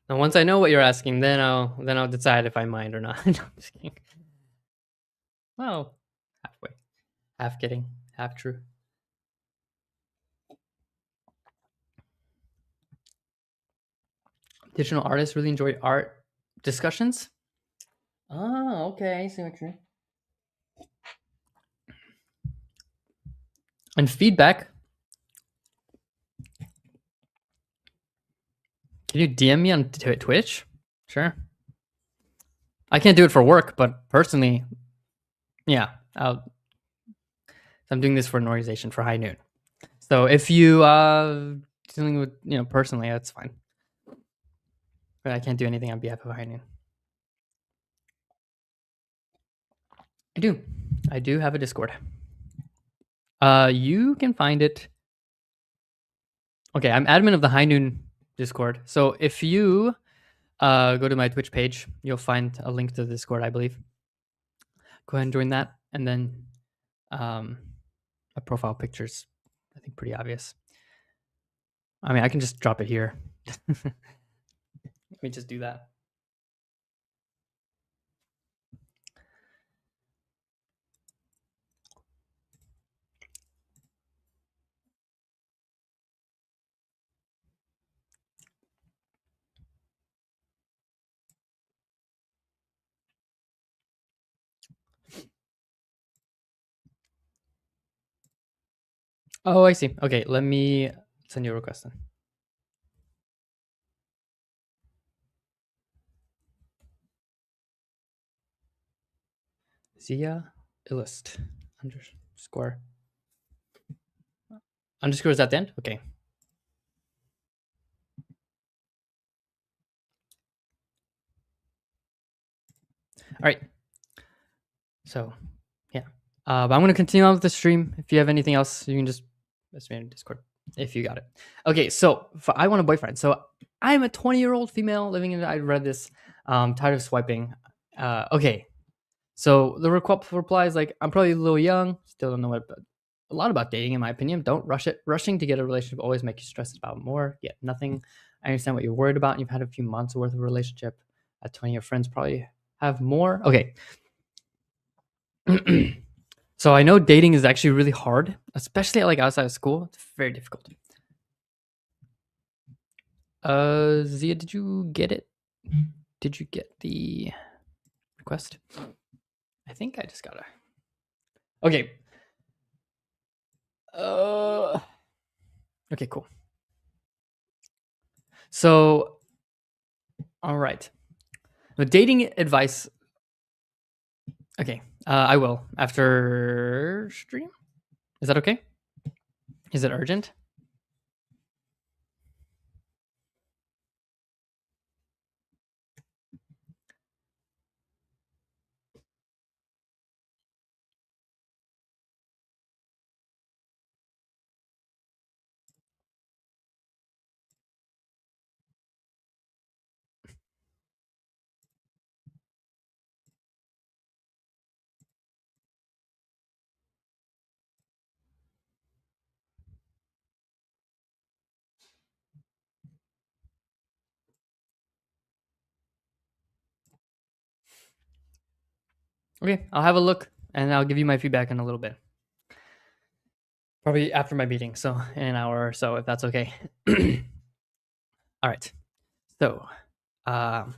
once I know what you're asking, then I'll decide if I mind or not. No, I'm just kidding. Well, halfway. Half kidding, half true. Digital artists really enjoy art discussions. Oh, okay. I see what you're. And feedback. Can you DM me on Twitch? Sure. I can't do it for work, but personally, yeah, I'm doing this for an organization for High Noon. So if you dealing with personally, that's fine. But I can't do anything on behalf of High Noon. I do have a Discord. You can find it. Okay, I'm admin of the High Noon Discord. So if you go to my Twitch page, you'll find a link to the Discord, I believe. Go ahead and join that, and then a profile picture's, I think, pretty obvious. I mean, I can just drop it here. Let me just do that. Oh, I see. Okay, let me send you a request then. Zia Illust underscore underscore is at the end. Okay. All right. So yeah, but I'm gonna continue on with the stream. If you have anything else, you can just message me in Discord if you got it. Okay. So for I want a boyfriend. So I'm a 20-year-old female living in. I read this. Tired of swiping. Okay. So the reply is like, I'm probably a little young, still don't know a lot about dating, in my opinion. Don't rush it. Rushing to get a relationship always make you stressed about more, yet nothing. I understand what you're worried about, and you've had a few months worth of a relationship. At 20, your friends probably have more. Okay. So I know dating is actually really hard, especially like outside of school. It's very difficult. Zia, did you get it? Did you get the request? I think I just gotta. Okay. Uh. Okay. Cool. So, all right. The dating advice. Okay, I will after stream. Is that okay? Is it urgent? Okay, I'll have a look and I'll give you my feedback in a little bit. Probably after my meeting, so in an hour or so, if that's okay. All right. So, um,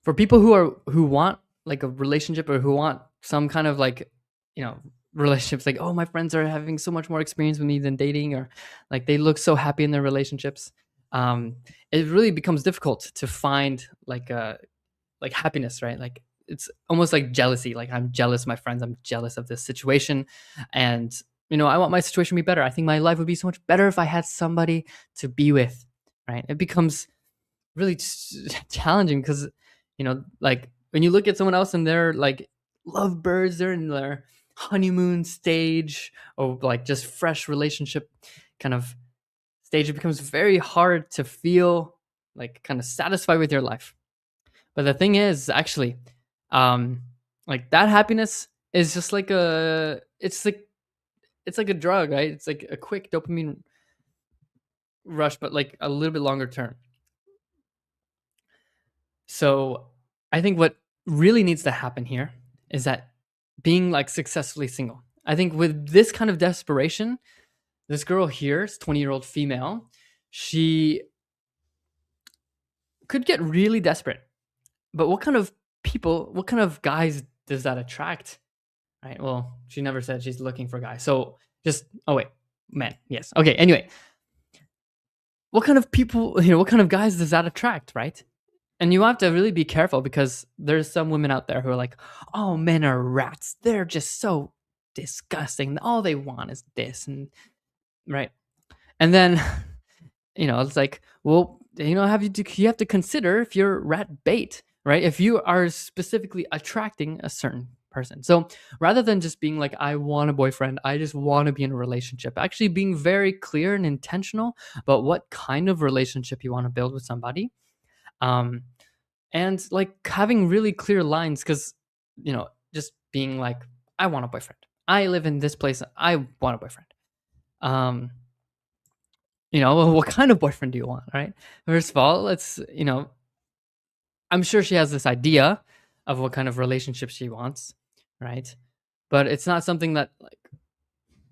for people who want like a relationship or who want some kind of like, you know, relationships, like, oh, my friends are having so much more experience with me than dating, or like they look so happy in their relationships. Um, it really becomes difficult to find like happiness, right? Like it's almost like jealousy. Like I'm jealous of my friends. I'm jealous of this situation, and I want my situation to be better. I think my life would be so much better if I had somebody to be with, right? It becomes really challenging because like when you look at someone else and they're like lovebirds, they're in their honeymoon stage or like just fresh relationship kind of stage, it becomes very hard to feel like kind of satisfied with your life. But the thing is, actually, um, like that happiness is just like it's like a drug, right? It's like a quick dopamine rush, but like a little bit longer term. So I think what really needs to happen here is that being like successfully single. I think with this kind of desperation, this girl here, 20-year-old female, she could get really desperate. But what kind of people, what kind of guys does that attract? Right. Well, she never said she's looking for guys. So just, oh wait, men. Yes. Okay. Anyway, what kind of people, what kind of guys does that attract? Right. And you have to really be careful because there's some women out there who are like, oh, men are rats. They're just so disgusting. All they want is this. And right. And then, it's like, well, you have to consider if you're rat bait, right? If you are specifically attracting a certain person. So rather than just being like, I want a boyfriend, I just want to be in a relationship, actually being very clear and intentional about what kind of relationship you want to build with somebody. And like having really clear lines, because, just being like, I want a boyfriend. I live in this place. I want a boyfriend. Um, what kind of boyfriend do you want, right? First of all, I'm sure she has this idea of what kind of relationship she wants, right? But it's not something that like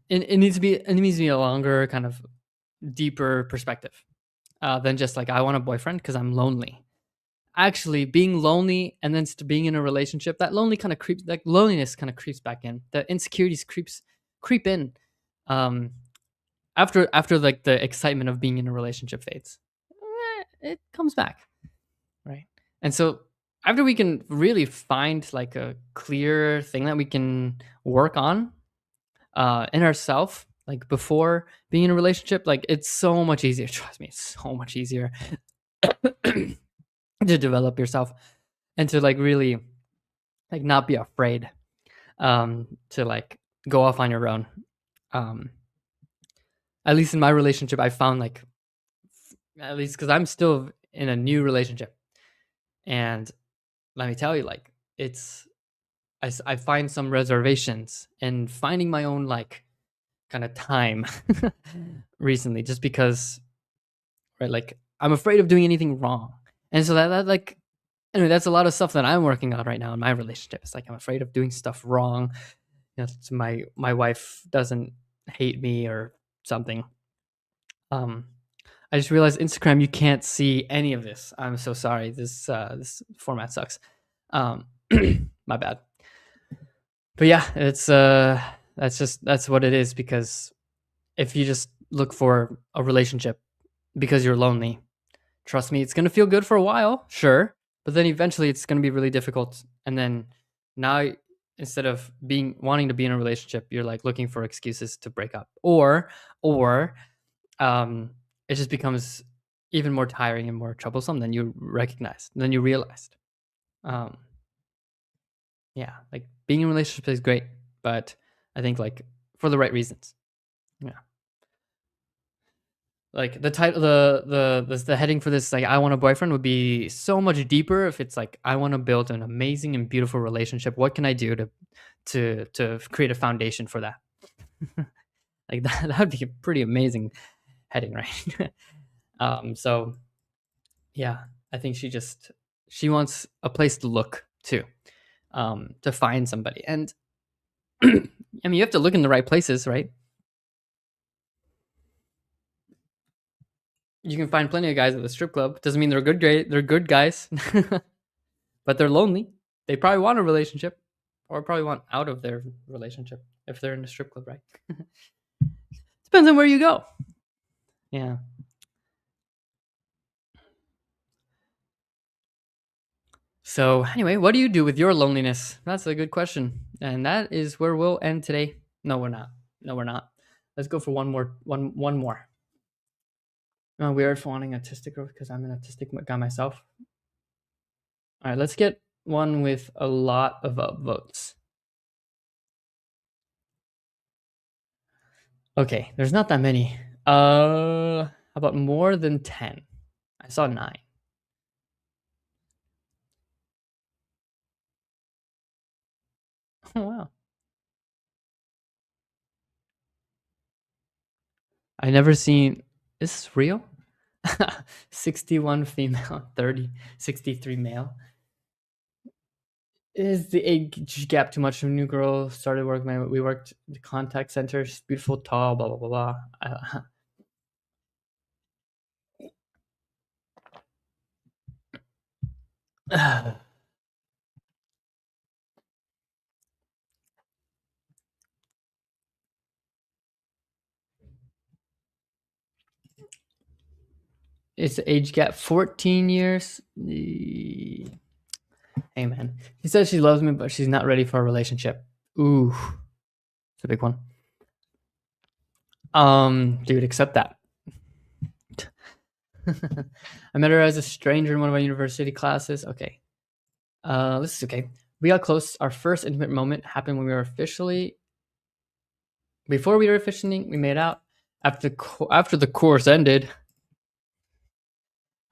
it needs to be a longer kind of deeper perspective than just like I want a boyfriend because I'm lonely. Actually, being lonely and then being in a relationship, that loneliness kind of creeps back in. The insecurities creep in, um, after like the excitement of being in a relationship fades, it comes back, right? And so after we can really find like a clear thing that we can work on in ourselves, like before being in a relationship, like it's so much easier. Trust me, it's so much easier to develop yourself and to like really like not be afraid to like go off on your own. Um, at least in my relationship, I found like at least because I'm still in a new relationship, and let me tell you, like it's I find some reservations in finding my own like kind of time recently, just because right, like I'm afraid of doing anything wrong, and so that like anyway, that's a lot of stuff that I'm working on right now in my relationship. It's like I'm afraid of doing stuff wrong. You know, so my wife doesn't hate me or something. Um, I just realized Instagram you can't see any of this. I'm so sorry. This format sucks. Um, my bad. But yeah, it's that's what it is, because if you just look for a relationship because you're lonely, trust me, it's going to feel good for a while, sure, but then eventually it's going to be really difficult, and then now instead of being wanting to be in a relationship, you're like looking for excuses to break up, or um it just becomes even more tiring and more troublesome than you recognized, than you realized. um yeah, like being in a relationship is great, but I think like for the right reasons. Yeah, like the title, the heading for this, like I want a boyfriend, would be so much deeper if it's like I want to build an amazing and beautiful relationship. What can I do to create a foundation for that? Like that would be a pretty amazing heading, right? So yeah, I think she wants a place to look to find somebody, and I mean you have to look in the right places, right? You can find plenty of guys at the strip club. Doesn't mean they're good. Great, they're good guys, but they're lonely. They probably want a relationship, or probably want out of their relationship if they're in a strip club, right? Depends on where you go. Yeah. So anyway, what do you do with your loneliness? That's a good question, and that is where we'll end today. No, we're not. No, we're not. Let's go for one more. Weird for wanting autistic growth because I'm an autistic guy myself. All right, let's get one with a lot of votes. Okay, there's not that many. How about more than 10? I saw 9. Oh, wow. I never seen. Is this real? 61 female, 30, 63 male. Is the age gap too much? A new girl started working. We worked the contact center. She's beautiful, tall, blah, blah, blah, blah. It's the age gap 14 years. Hey, man. She says she loves me, but she's not ready for a relationship. Ooh, it's a big one. Dude, accept that. I met her as a stranger in one of my university classes. Okay. This is okay. We got close. Our first intimate moment happened when we were officially. Before we were officiating, we made out. After the course ended,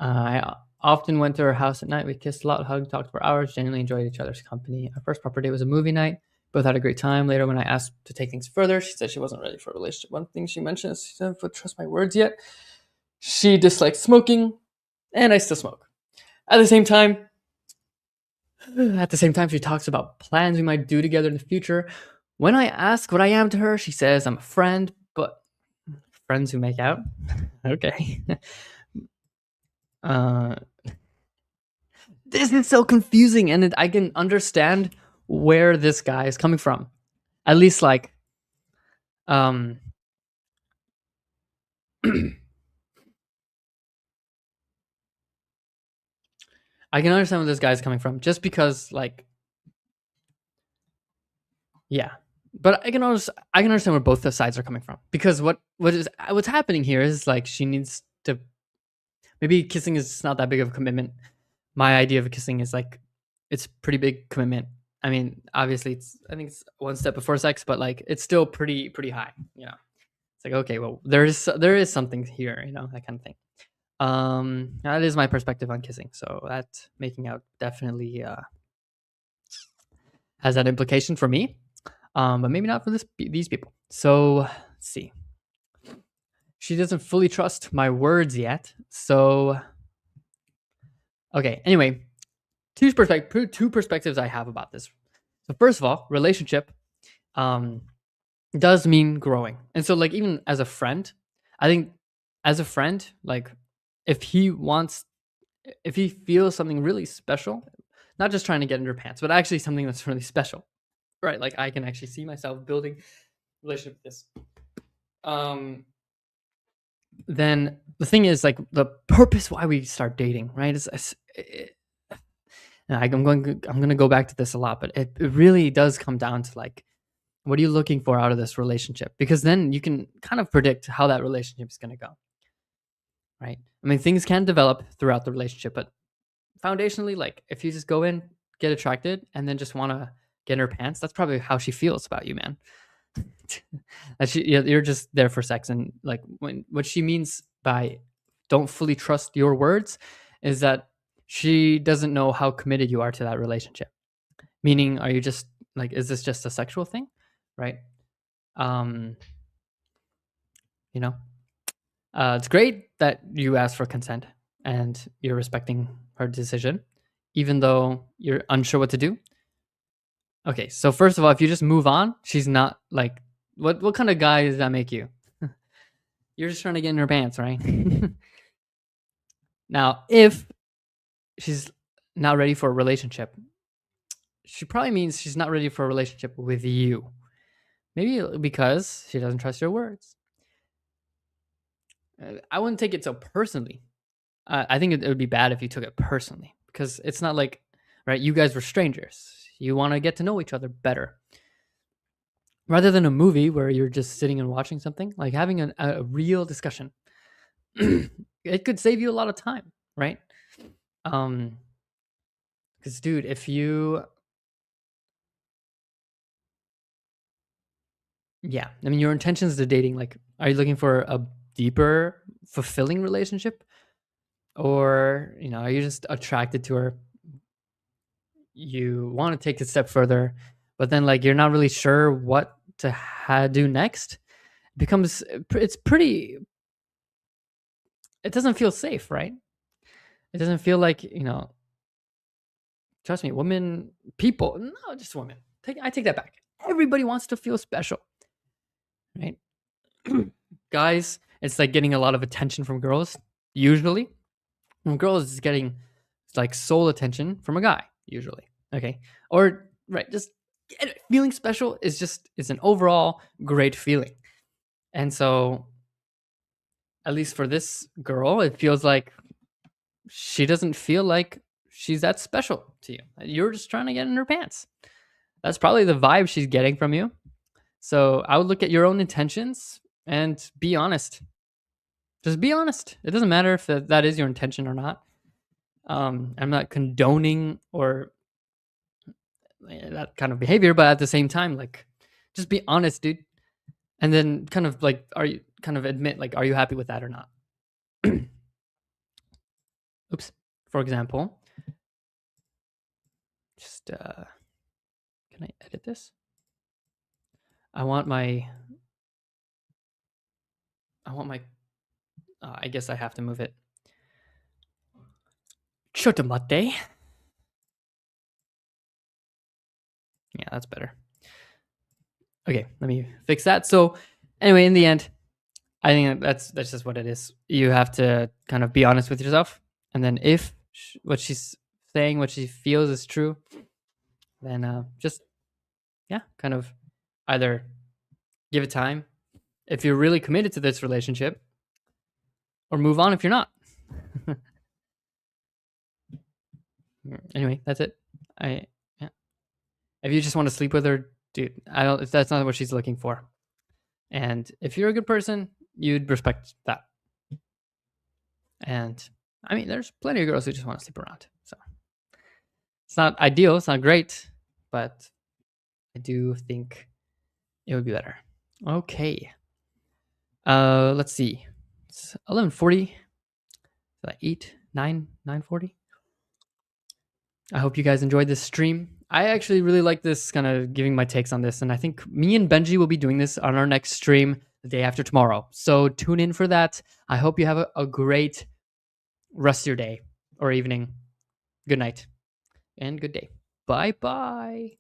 I often went to her house at night. We kissed a lot, hugged, talked for hours, genuinely enjoyed each other's company. Our first proper date was a movie night. Both had a great time. Later, when I asked to take things further, she said she wasn't ready for a relationship. One thing she mentioned is she didn't trust my words yet. She disliked smoking, and I still smoke. At the same time, she talks about plans we might do together in the future. When I ask what I am to her, she says I'm a friend, but friends who make out? Okay. uh, this is so confusing, and I can understand where this guy is coming from. At least, like, I can understand where this guy's coming from, just because, like, yeah. But I can understand where both the sides are coming from, because what's happening here is, like, she needs to, maybe kissing is not that big of a commitment. My idea of kissing is like, it's pretty big commitment. I mean, obviously, I think it's one step before sex, but like, it's still pretty high. It's like, okay, well, there is something here, that kind of thing. That is my perspective on kissing. So that making out definitely has that implication for me, but maybe not for these people. So let's see. She doesn't fully trust my words yet. So okay. Anyway, two perspectives I have about this. So first of all, relationship um, does mean growing, and so, like, even as a friend, I think, as a friend, like, if he wants, if he feels something really special, not just trying to get in her pants, but actually something that's really special, right? Like, I can actually see myself building a relationship with this. Then the thing is, like, the purpose why we start dating, right? I'm going to go back to this a lot, but it really does come down to, like, what are you looking for out of this relationship? Because then you can kind of predict how that relationship is going to go, right? I mean, things can develop throughout the relationship, but foundationally, like, if you just go in, get attracted, and then just want to get in her pants, that's probably how she feels about you, man. That you're just there for sex, and, like, what she means by don't fully trust your words is that she doesn't know how committed you are to that relationship. Meaning, are you just, like, is this just a sexual thing, right? Um, you know, it's great that you asked for consent and you're respecting her decision, even though you're unsure what to do. Okay, so first of all, if you just move on, she's not, like, what kind of guy does that make you? You're just trying to get in her pants, right? Now, if she's not ready for a relationship, she probably means she's not ready for a relationship with you. Maybe because she doesn't trust your words. I wouldn't take it so personally. I think it would be bad if you took it personally, because it's not like, right, you guys were strangers. You want to get to know each other better. Rather than a movie where you're just sitting and watching something, like, having a real discussion, it could save you a lot of time, right? Because, dude, yeah, I mean, your intentions to dating, like, are you looking for a deeper, fulfilling relationship? Or, are you just attracted to her? You want to take a step further, but then, like, you're not really sure what to do next. It's pretty, it doesn't feel safe, right? It doesn't feel like, trust me, women, people, no, just women. I take that back. Everybody wants to feel special, right? Guys, it's like getting a lot of attention from girls, usually. When girls is getting, like, soul attention from a guy, usually. Okay. Or, right, just feeling special is an overall great feeling. And so, at least for this girl, it feels like she doesn't feel like she's that special to you. You're just trying to get in her pants. That's probably the vibe she's getting from you. So I would look at your own intentions and be honest. Just be honest. It doesn't matter if that is your intention or not. I'm not condoning or that kind of behavior, but at the same time, like, just be honest, dude. And then kind of, like, admit, like, are you happy with that or not? Oops. For example, just can I edit this? I want my I guess I have to move it. Chotomate. Yeah, that's better. Okay, let me fix that. So anyway, in the end, I think that's just what it is. You have to kind of be honest with yourself, and then if what she's saying, what she feels is true, then just, yeah, kind of either give it time. If you're really committed to this relationship, or move on if you're not. Anyway, that's it. I yeah. If you just want to sleep with her, dude, I don't. If that's not what she's looking for, and if you're a good person, you'd respect that. And I mean, there's plenty of girls who just want to sleep around. So it's not ideal. It's not great, but I do think it would be better. Okay. Let's see. It's 11:40. Like 8, 9, 9:40. I hope you guys enjoyed this stream. I actually really like this kind of giving my takes on this, and I think me and Benji will be doing this on our next stream the day after tomorrow. So tune in for that. I hope you have a great rest of your day or evening. Good night and good day. Bye bye.